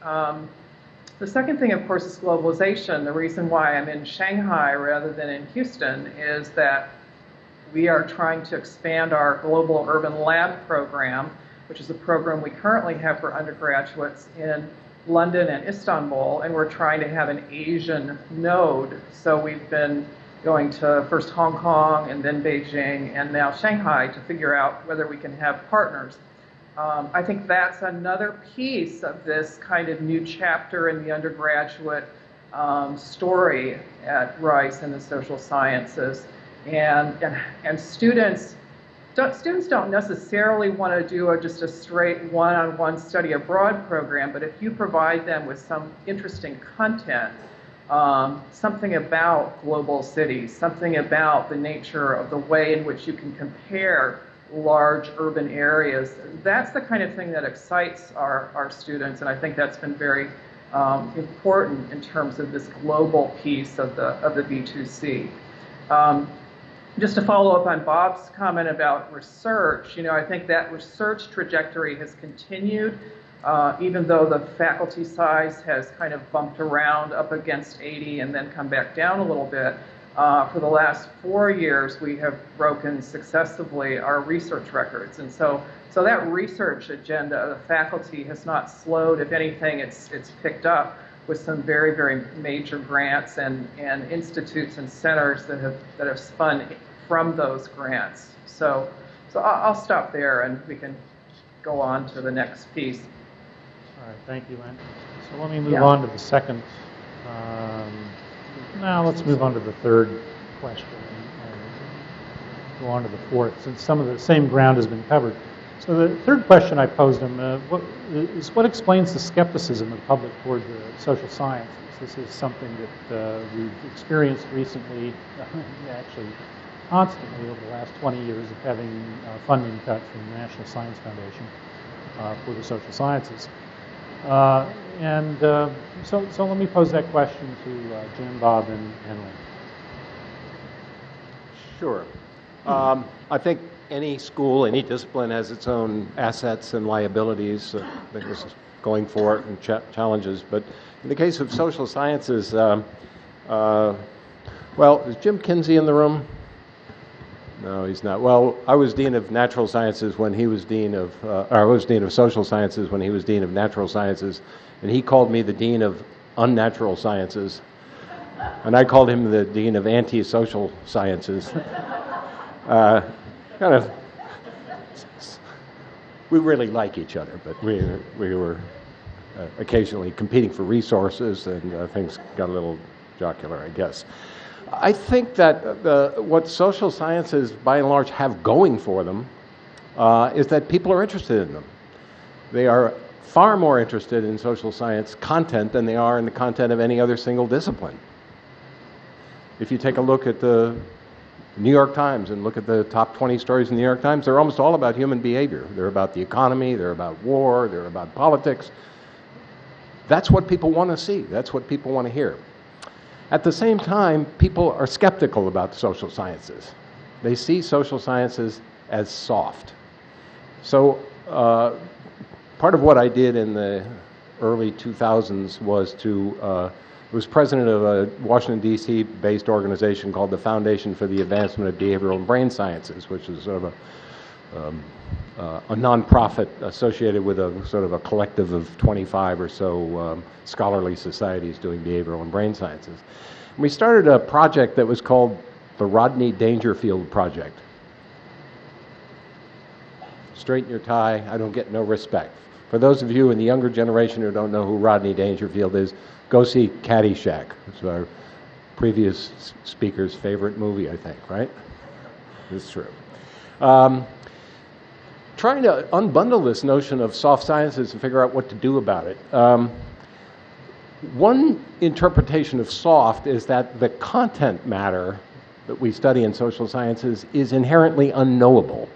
The second thing, of course, is globalization. The reason why I'm in Shanghai rather than in Houston is that we are trying to expand our Global Urban Lab program, which is a program we currently have for undergraduates in London and Istanbul, and we're trying to have an Asian node. So we've been going to first Hong Kong and then Beijing and now Shanghai to figure out whether we can have partners. I think that's another piece of this kind of new chapter in the undergraduate story at Rice in the social sciences. And students don't necessarily want to do just a straight one-on-one study abroad program, but if you provide them with some interesting content, something about global cities, something about the nature of the way in which you can compare large urban areas, that's the kind of thing that excites our students, and I think that's been very important in terms of this global piece of the B2C. Just to follow up on Bob's comment about research, I think that research trajectory has continued, even though the faculty size has kind of bumped around up against 80 and then come back down a little bit. For the last 4 years, we have broken successively our research records. And so that research agenda of the faculty has not slowed. If anything, it's picked up with some very, very major grants and institutes and centers that have spun from those grants. So I'll stop there and we can go on to the next piece. All right, thank you, Lyn. So let me move on to the second. Now let's move on to the third question and go on to the fourth, since some of the same ground has been covered. So the third question I posed him what explains the skepticism of the public toward the social sciences? This is something that we've experienced recently, actually constantly over the last 20 years of having funding cut from the National Science Foundation for the social sciences. So let me pose that question to Jim, Bob, and Lyn. Sure. I think any school, any discipline has its own assets and liabilities. I think this is going for it and challenges. But in the case of social sciences, well, is Jim Kinsey in the room? No, he's not. Well, I was Dean of Natural Sciences when he was Dean of, I was Dean of Social Sciences when he was Dean of Natural Sciences, and he called me the Dean of Unnatural Sciences, and I called him the Dean of Anti-Social Sciences. We really like each other, but we were occasionally competing for resources, and things got a little jocular, I guess. I think that what social sciences, by and large, have going for them is that people are interested in them. They are far more interested in social science content than they are in the content of any other single discipline. If you take a look at the New York Times and look at the top 20 stories in the New York Times, they're almost all about human behavior. They're about the economy, they're about war, they're about politics. That's what people want to see. That's what people want to hear. At the same time, people are skeptical about social sciences. They see social sciences as soft. So part of what I did in the early 2000s was president of a Washington, D.C. based organization called the Foundation for the Advancement of Behavioral and Brain Sciences, which is sort of a nonprofit associated with a sort of a collective of 25 or so scholarly societies doing behavioral and brain sciences. And we started a project that was called the Rodney Dangerfield Project. Straighten your tie, I don't get no respect. For those of you in the younger generation who don't know who Rodney Dangerfield is, go see Caddyshack. It's our previous speaker's favorite movie, I think, right? It's true. Trying to unbundle this notion of soft sciences and figure out what to do about it. One interpretation of soft is that the content matter that we study in social sciences is inherently unknowable.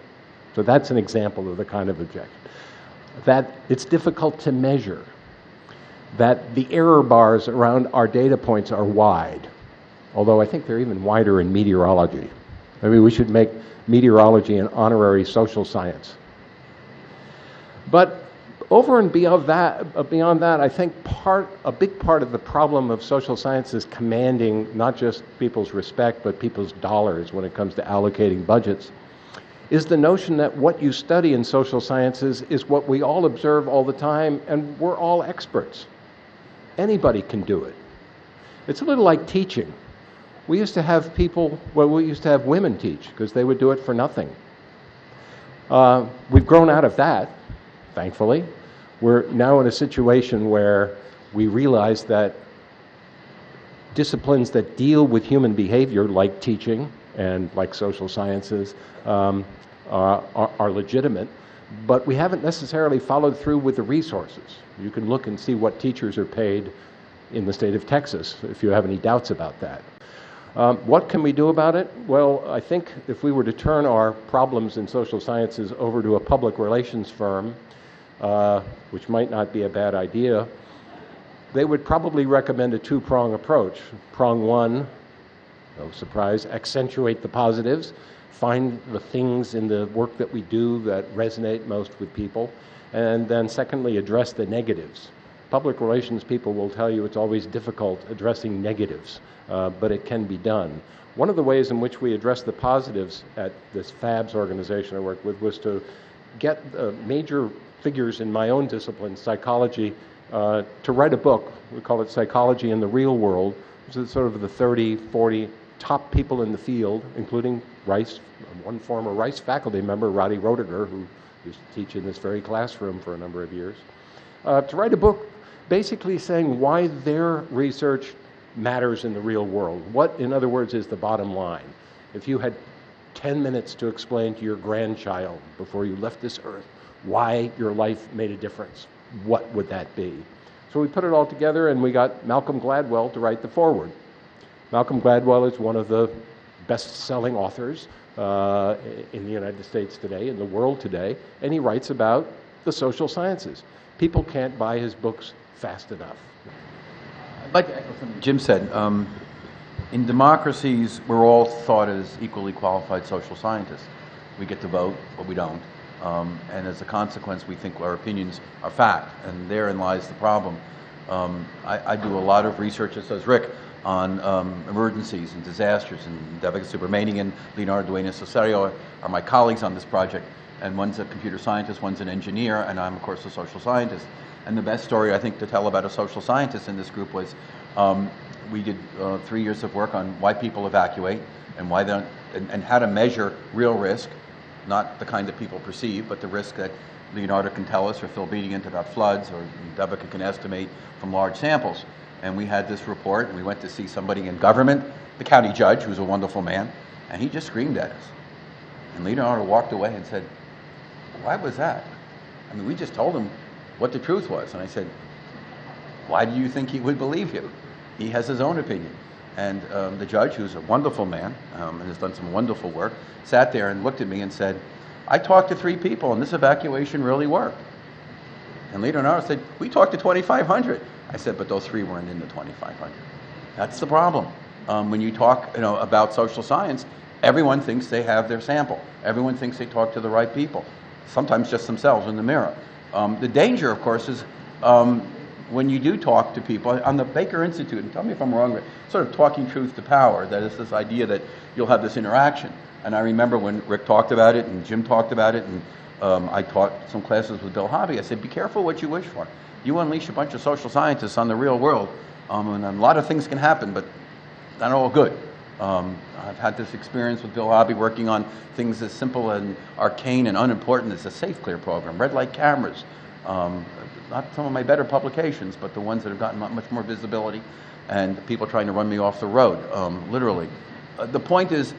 So that's an example of the kind of objection. That it's difficult to measure. That the error bars around our data points are wide. Although I think they're even wider in meteorology. Maybe we should make meteorology an honorary social science. But over and beyond that, I think a big part of the problem of social sciences commanding not just people's respect, but people's dollars when it comes to allocating budgets, is the notion that what you study in social sciences is what we all observe all the time, and we're all experts. Anybody can do it. It's a little like teaching. We used to have women teach because they would do it for nothing. We've grown out of that, thankfully. We're now in a situation where we realize that disciplines that deal with human behavior, like teaching and like social sciences, are legitimate, but we haven't necessarily followed through with the resources. You can look and see what teachers are paid in the state of Texas if you have any doubts about that. What can we do about it? Well, I think if we were to turn our problems in social sciences over to a public relations firm, which might not be a bad idea, they would probably recommend a two-prong approach. Prong one, no surprise, accentuate the positives, find the things in the work that we do that resonate most with people, and then secondly, address the negatives. Public relations people will tell you it's always difficult addressing negatives, but it can be done. One of the ways in which we address the positives at this FABS organization I worked with was to get major figures in my own discipline, psychology, to write a book. We call it Psychology in the Real World. This is sort of the 30, 40 top people in the field, including Rice, one former Rice faculty member, Roddy Roediger, who used to teach in this very classroom for a number of years, to write a book basically saying why their research matters in the real world. What, in other words, is the bottom line? If you had 10 minutes to explain to your grandchild before you left this earth why your life made a difference, what would that be? So we put it all together and we got Malcolm Gladwell to write the foreword. Malcolm Gladwell is one of the best-selling authors in the United States today, in the world today, and he writes about the social sciences. People can't buy his books fast enough. I'd like to echo something Jim said. In democracies, we're all thought as equally qualified social scientists. We get to vote, but we don't. And as a consequence, we think our opinions are fact, and therein lies the problem. I do a lot of research, as does Rick, on emergencies and disasters, and Devika Subramanian and Leonardo Duenas-Osorio are my colleagues on this project, and one's a computer scientist, one's an engineer, and I'm, of course, a social scientist. And the best story, I think, to tell about a social scientist in this group was we did 3 years of work on why people evacuate and why they don't, and how to measure real risk, not the kind that people perceive, but the risk that Leonardo can tell us, or Phil Beating about floods, or Devika can estimate from large samples. And we had this report, and we went to see somebody in government, the county judge, who's a wonderful man, and he just screamed at us. And Leonardo walked away and said, "Why was that? I mean, we just told him what the truth was." And I said, "Why do you think he would believe you? He has his own opinion." And the judge, who's a wonderful man and has done some wonderful work, sat there and looked at me and said, "I talked to 3 people, and this evacuation really worked." And Leonardo said, "We talked to 2,500. I said, "But those 3 weren't in the 2,500. That's the problem. When you talk, about social science, everyone thinks they have their sample. Everyone thinks they talk to the right people, sometimes just themselves in the mirror. The danger, of course, is when you do talk to people on the Baker Institute, and tell me if I'm wrong, but sort of talking truth to power, that is this idea that you'll have this interaction. And I remember when Rick talked about it and Jim talked about it, and I taught some classes with Bill Hobby. I said, be careful what you wish for. You unleash a bunch of social scientists on the real world, and a lot of things can happen, but not all good. I've had this experience with Bill Hobby working on things as simple and arcane and unimportant as the Safe Clear program, red light cameras. Not some of my better publications, but the ones that have gotten much more visibility, and people trying to run me off the road, literally. The point is,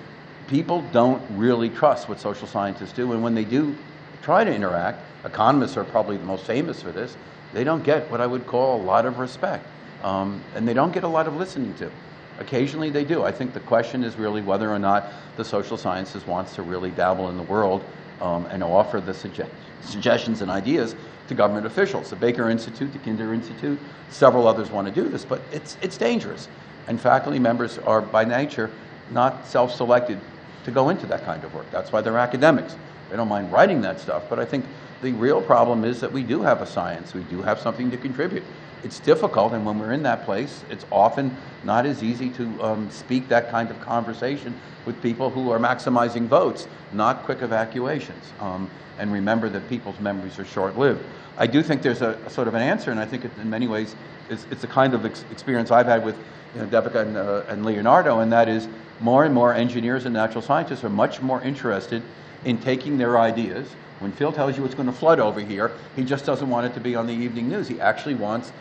people don't really trust what social scientists do, and when they do try to interact, economists are probably the most famous for this, they don't get what I would call a lot of respect. and they don't get a lot of listening to. Occasionally they do. I think the question is really whether or not the social sciences wants to really dabble in the world and offer the suggestions and ideas to government officials. The Baker Institute, the Kinder Institute, several others want to do this, but it's dangerous. And faculty members are by nature not self-selected to go into that kind of work. That's why they're academics. They don't mind writing that stuff, but I think the real problem is that we do have a science, we do have something to contribute. It's difficult, and when we're in that place, it's often not as easy to speak that kind of conversation with people who are maximizing votes, not quick evacuations. And remember that people's memories are short-lived. I do think there's a sort of an answer, and I think in many ways it's the kind of experience I've had with Devika and Leonardo, and that is more and more engineers and natural scientists are much more interested in taking their ideas. When Phil tells you it's going to flood over here, he just doesn't want it to be on the evening news. He actually wants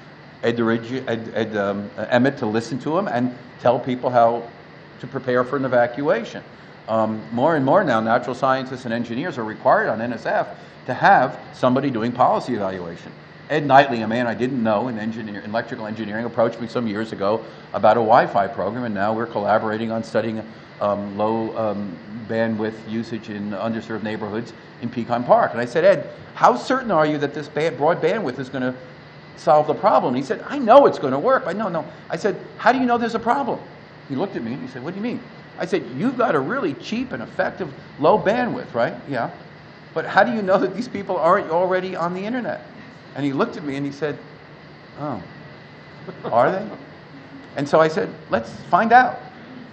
Emmett to listen to him and tell people how to prepare for an evacuation. More and more now, natural scientists and engineers are required on NSF to have somebody doing policy evaluation. Ed Knightley, a man I didn't know in electrical engineering, approached me some years ago about a Wi-Fi program, and now we're collaborating on studying low bandwidth usage in underserved neighborhoods in Pecan Park. And I said, Ed, how certain are you that this broad bandwidth is going to solve the problem? And he said, I know it's going to work. No. I said, how do you know there's a problem? He looked at me and he said, what do you mean? I said, you've got a really cheap and effective low bandwidth, right? Yeah. But how do you know that these people aren't already on the internet? And he looked at me and he said, oh, are they? And so I said, let's find out.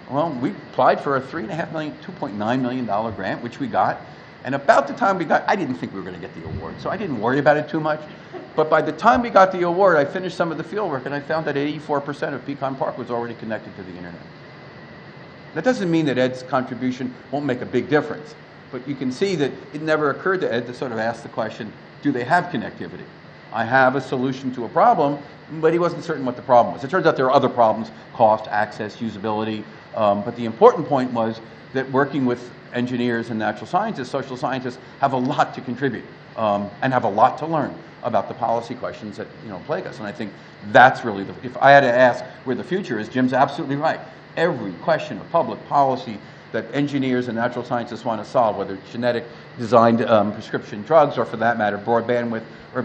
Well, we applied for a $2.9 million grant, which we got. And about the time we got, I didn't think we were going to get the award, so I didn't worry about it too much. But by the time we got the award, I finished some of the field work, and I found that 84% of Pecan Park was already connected to the internet. That doesn't mean that Ed's contribution won't make a big difference. But you can see that it never occurred to Ed to sort of ask the question, do they have connectivity? I have a solution to a problem, but he wasn't certain what the problem was. It turns out there are other problems, cost, access, usability. But the important point was that working with engineers and natural scientists, social scientists have a lot to contribute and have a lot to learn about the policy questions that plague us. And I think that's really if I had to ask where the future is, Jim's absolutely right. Every question of public policy that engineers and natural scientists want to solve, whether it's genetic designed prescription drugs or for that matter broad bandwidth or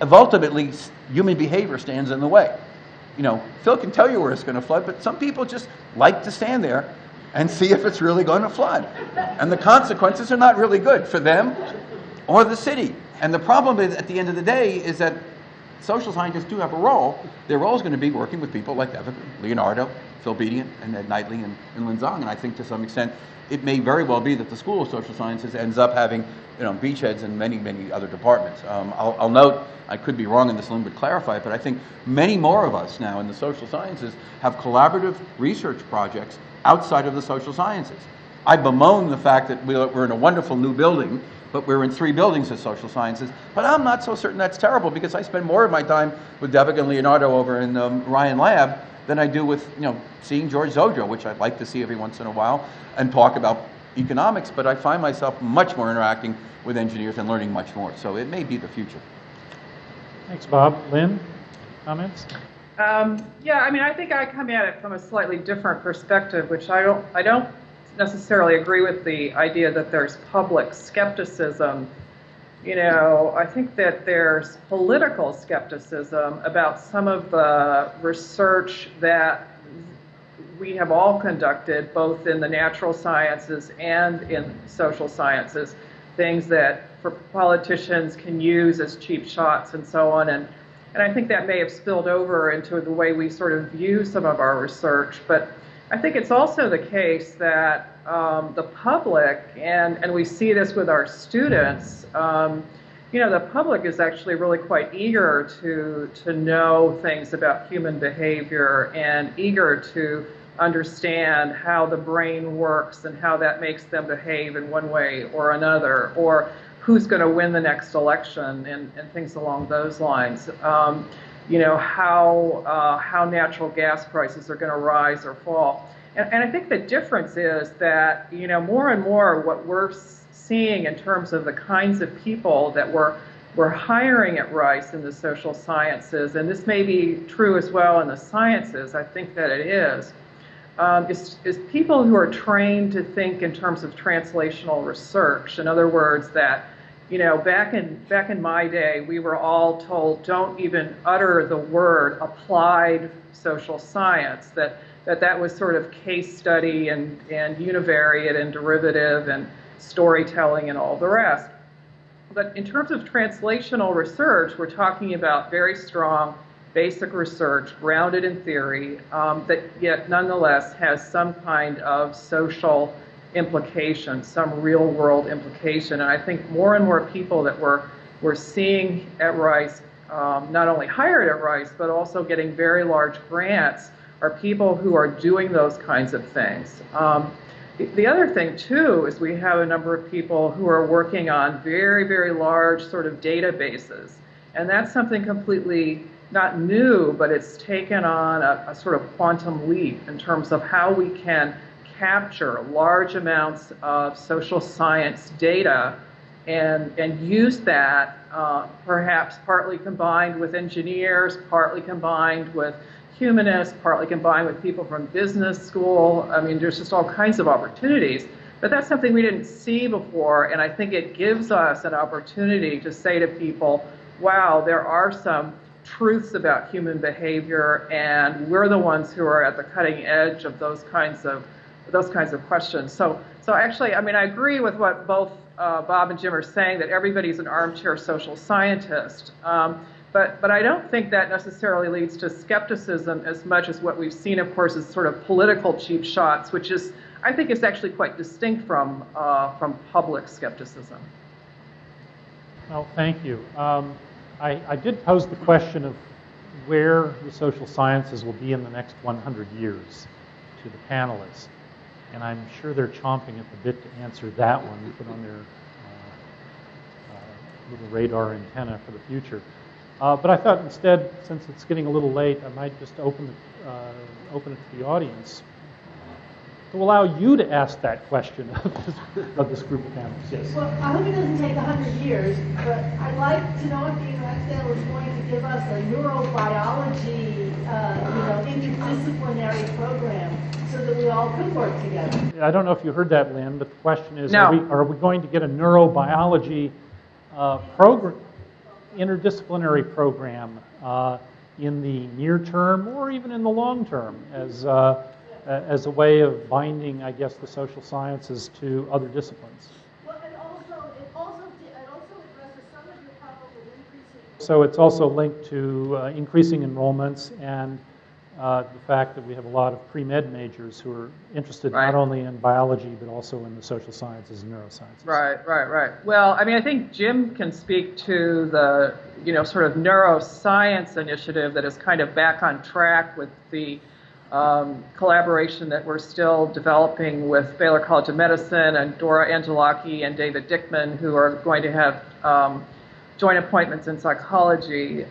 ultimately human behavior stands in the way. Phil can tell you where it's going to flood, but some people just like to stand there and see if it's really going to flood. And the consequences are not really good for them or the city. And the problem is, at the end of the day, is that social scientists do have a role. Their role is going to be working with people like Leonardo, Phil Bedian, and Ed Knightley, and Lyn S. And I think to some extent, it may very well be that the School of Social Sciences ends up having beachheads in many, many other departments. I'll note, I could be wrong in this, Lyn would clarify it, but I think many more of us now in the social sciences have collaborative research projects outside of the social sciences. I bemoan the fact that we're in a wonderful new building, but we're in 3 buildings of social sciences. But I'm not so certain that's terrible, because I spend more of my time with Devika and Leonardo over in Ryan Lab than I do with seeing George Zodro, which I'd like to see every once in a while, and talk about economics. But I find myself much more interacting with engineers and learning much more. So it may be the future. Thanks, Bob. Lyn, comments? Yeah, I think I come at it from a slightly different perspective, which I don't necessarily agree with the idea that there's public skepticism. I think that there's political skepticism about some of the research that we have all conducted, both in the natural sciences and in social sciences, things that for politicians can use as cheap shots and so on. And I think that may have spilled over into the way we sort of view some of our research. But I think it's also the case that the public, and we see this with our students, the public is actually really quite eager to know things about human behavior and eager to understand how the brain works and how that makes them behave in one way or another, or who's going to win the next election and things along those lines. How natural gas prices are going to rise or fall. And I think the difference is that, more and more what we're seeing in terms of the kinds of people that we're we're hiring at Rice in the social sciences, and this may be true as well in the sciences, I think that it is people who are trained to think in terms of translational research. In other words, that, you know, back in my day, we were all told, don't even utter the word applied social science, that was sort of case study and univariate and derivative and storytelling and all the rest. But in terms of translational research, we're talking about very strong basic research grounded in theory that yet nonetheless has some kind of social implication, some real world implication. And I think more and more people that we're seeing at Rice, not only hired at Rice, but also getting very large grants, are people who are doing those kinds of things. The other thing, too, is we have a number of people who are working on very, very large sort of databases. And that's something completely not new, but it's taken on a sort of quantum leap in terms of how we can capture large amounts of social science data and use that perhaps partly combined with engineers, partly combined with humanists, partly combined with people from business school. I mean, there's just all kinds of opportunities. But that's something we didn't see before, and I think it gives us an opportunity to say to people, wow, there are some truths about human behavior, and we're the ones who are at the cutting edge of those kinds of questions. So actually, I mean, I agree with what both Bob and Jim are saying, that everybody's an armchair social scientist. But I don't think that necessarily leads to skepticism as much as what we've seen, of course, is sort of political cheap shots, which is, I think, is actually quite distinct from public skepticism. Well, thank you. I did pose the question of where the social sciences will be in the next 100 years to the panelists, and I'm sure they're chomping at the bit to answer that one, put on their little radar antenna for the future. But I thought instead, since it's getting a little late, I might just open it to the audience to allow you to ask that question of this group of panelists. Yes. Well, I hope it doesn't take 100 years, but I'd like to know if Dean Ragsdale is going to give us a neurobiology, interdisciplinary program so that we all could work together. I don't know if you heard that, Lynn, but the question is, no. are we going to get a neurobiology program, interdisciplinary program in the near term or even in the long term as a way of binding, I guess, the social sciences to other disciplines? Well, and it also addresses some of your problems with increasing. So it's also linked to increasing enrollments and the fact that we have a lot of pre-med majors who are interested not only in biology but also in the social sciences and neurosciences. Right. Well, I mean, I think Jim can speak to the, sort of neuroscience initiative that is kind of back on track with the collaboration that we're still developing with Baylor College of Medicine and Dora Angelaki and David Dickman, who are going to have joint appointments in psychology.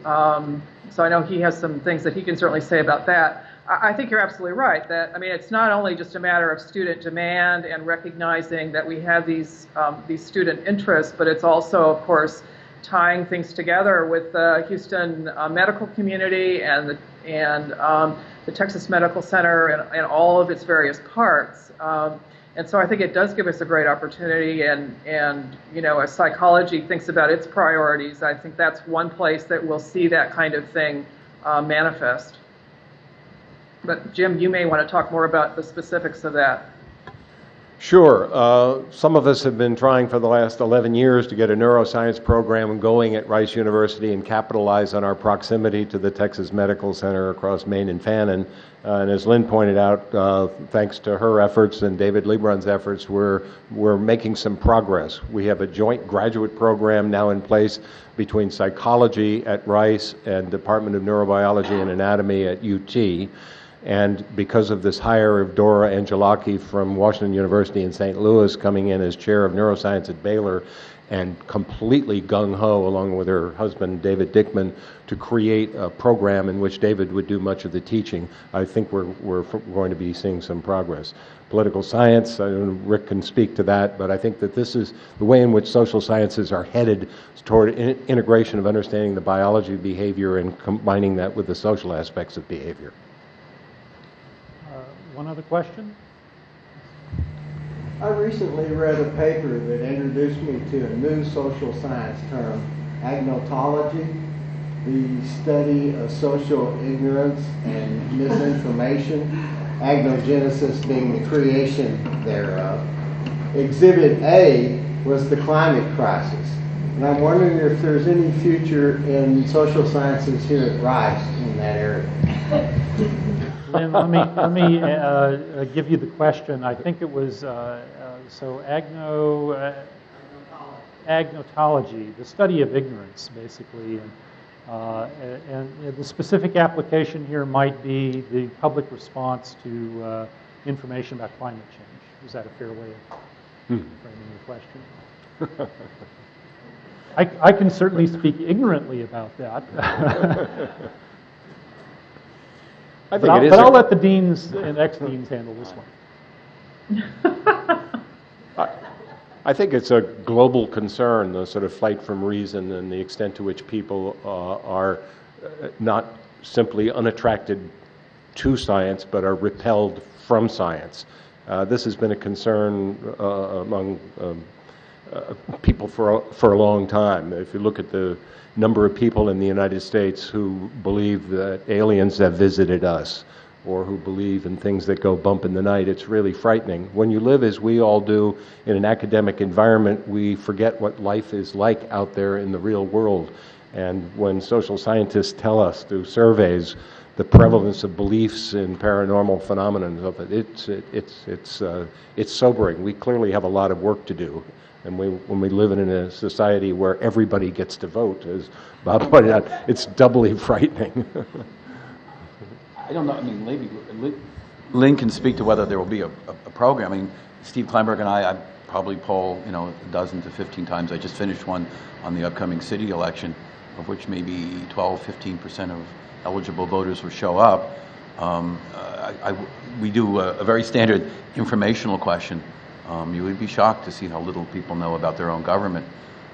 So I know he has some things that he can certainly say about that. I think you're absolutely right that, I mean, it's not only just a matter of student demand and recognizing that we have these student interests, but it's also, of course, tying things together with the Houston medical community and the Texas Medical Center and all of its various parts. And so I think it does give us a great opportunity, and as psychology thinks about its priorities, I think that's one place that we'll see that kind of thing manifest. But Jim, you may want to talk more about the specifics of that. Sure. Some of us have been trying for the last 11 years to get a neuroscience program going at Rice University and capitalize on our proximity to the Texas Medical Center across Maine and Fannin. And as Lynn pointed out, thanks to her efforts and David Lebrun's efforts, we're making some progress. We have a joint graduate program now in place between psychology at Rice and Department of Neurobiology and Anatomy at UT. And because of this hire of Dora Angelaki from Washington University in St. Louis coming in as chair of neuroscience at Baylor and completely gung-ho along with her husband David Dickman to create a program in which David would do much of the teaching, I think we're going to be seeing some progress. Political science, Rick can speak to that, but I think that this is the way in which social sciences are headed toward integration of understanding the biology of behavior and combining that with the social aspects of behavior. One other question? I recently read a paper that introduced me to a new social science term, agnotology, the study of social ignorance and misinformation, agnogenesis being the creation thereof. Exhibit A was the climate crisis. And I'm wondering if there's any future in social sciences here at Rice in that area. Lynn, let me give you the question. I think it was agnotology, the study of ignorance, basically, and the specific application here might be the public response to information about climate change. Is that a fair way of framing the question? I can certainly speak ignorantly about that. But I'll let the deans and ex-deans handle this one. I think it's a global concern, the sort of flight from reason and the extent to which people are not simply unattracted to science, but are repelled from science. This has been a concern among people for a long time. If you look at the number of people in the United States who believe that aliens have visited us, or who believe in things that go bump in the night, it's really frightening. When you live, as we all do, in an academic environment, we forget what life is like out there in the real world. And when social scientists tell us through surveys the prevalence of beliefs in paranormal phenomena, it's sobering. We clearly have a lot of work to do. And when we live in a society where everybody gets to vote, as Bob pointed out, it's doubly frightening. I don't know. I mean, maybe Lynn can speak to whether there will be a program. I mean, Steve Klineberg and I probably poll, a dozen to 15 times. I just finished one on the upcoming city election, of which maybe 12-15% of eligible voters will show up. We do a very standard informational question. You would be shocked to see how little people know about their own government,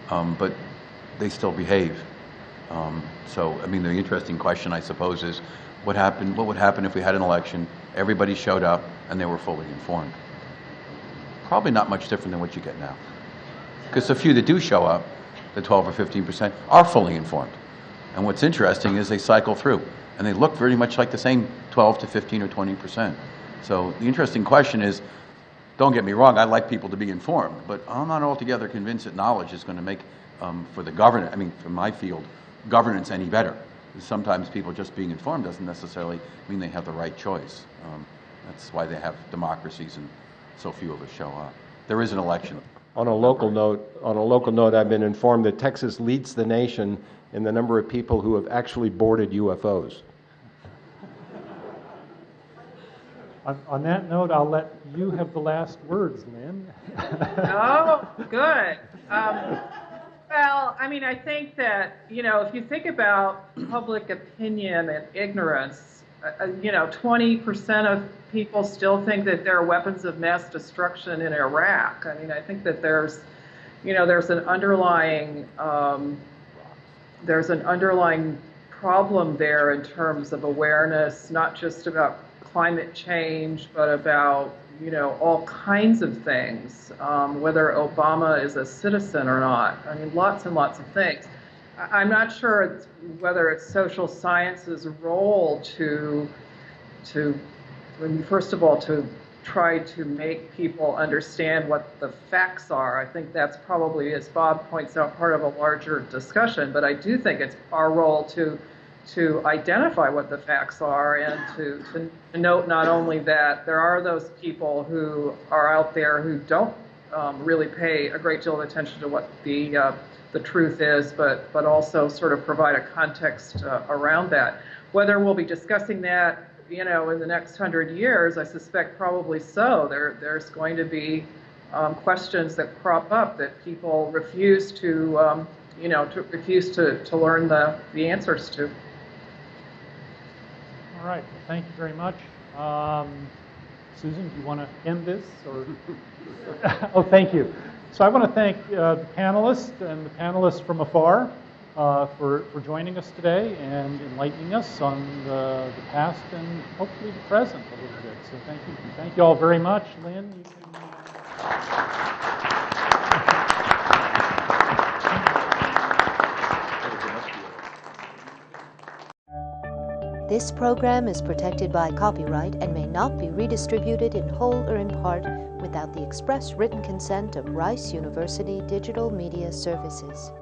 but they still behave. So, I mean, the interesting question, I suppose, is what would happen if we had an election, everybody showed up, and they were fully informed? Probably not much different than what you get now. Because the few that do show up, the 12 or 15%, are fully informed. And what's interesting is they cycle through, and they look very much like the same 12 to 15 or 20%. So the interesting question is, don't get me wrong, I like people to be informed, but I'm not altogether convinced that knowledge is going to make, for my field, governance any better. Sometimes people just being informed doesn't necessarily mean they have the right choice. That's why they have democracies and so few of us show up. There is an election. On a local note, I've been informed that Texas leads the nation in the number of people who have actually boarded UFOs. On that note, I'll let you have the last words, Lynn. Oh, good. Well, I mean, I think that, if you think about public opinion and ignorance, 20% of people still think that there are weapons of mass destruction in Iraq. I mean, I think that there's an underlying problem there in terms of awareness, not just about climate change, but about all kinds of things, whether Obama is a citizen or not. I mean, lots and lots of things. I'm not sure whether it's social science's role to first of all, to try to make people understand what the facts are. I think that's probably, as Bob points out, part of a larger discussion, but I do think it's our role to identify what the facts are and to note not only that there are those people who are out there who don't really pay a great deal of attention to what the truth is, but also sort of provide a context around that. Whether we'll be discussing that you know, in the next 100 years, I suspect probably so. There's going to be questions that crop up that people refuse to, you know, to learn the answers to. All right. Well, thank you very much. Susan, do you want to end this? Or oh, thank you. So I want to thank the panelists and the panelists from afar for joining us today and enlightening us on the past and hopefully the present a little bit. So thank you. Thank you all very much. Lyn, you can... This program is protected by copyright and may not be redistributed in whole or in part without the express written consent of Rice University Digital Media Services.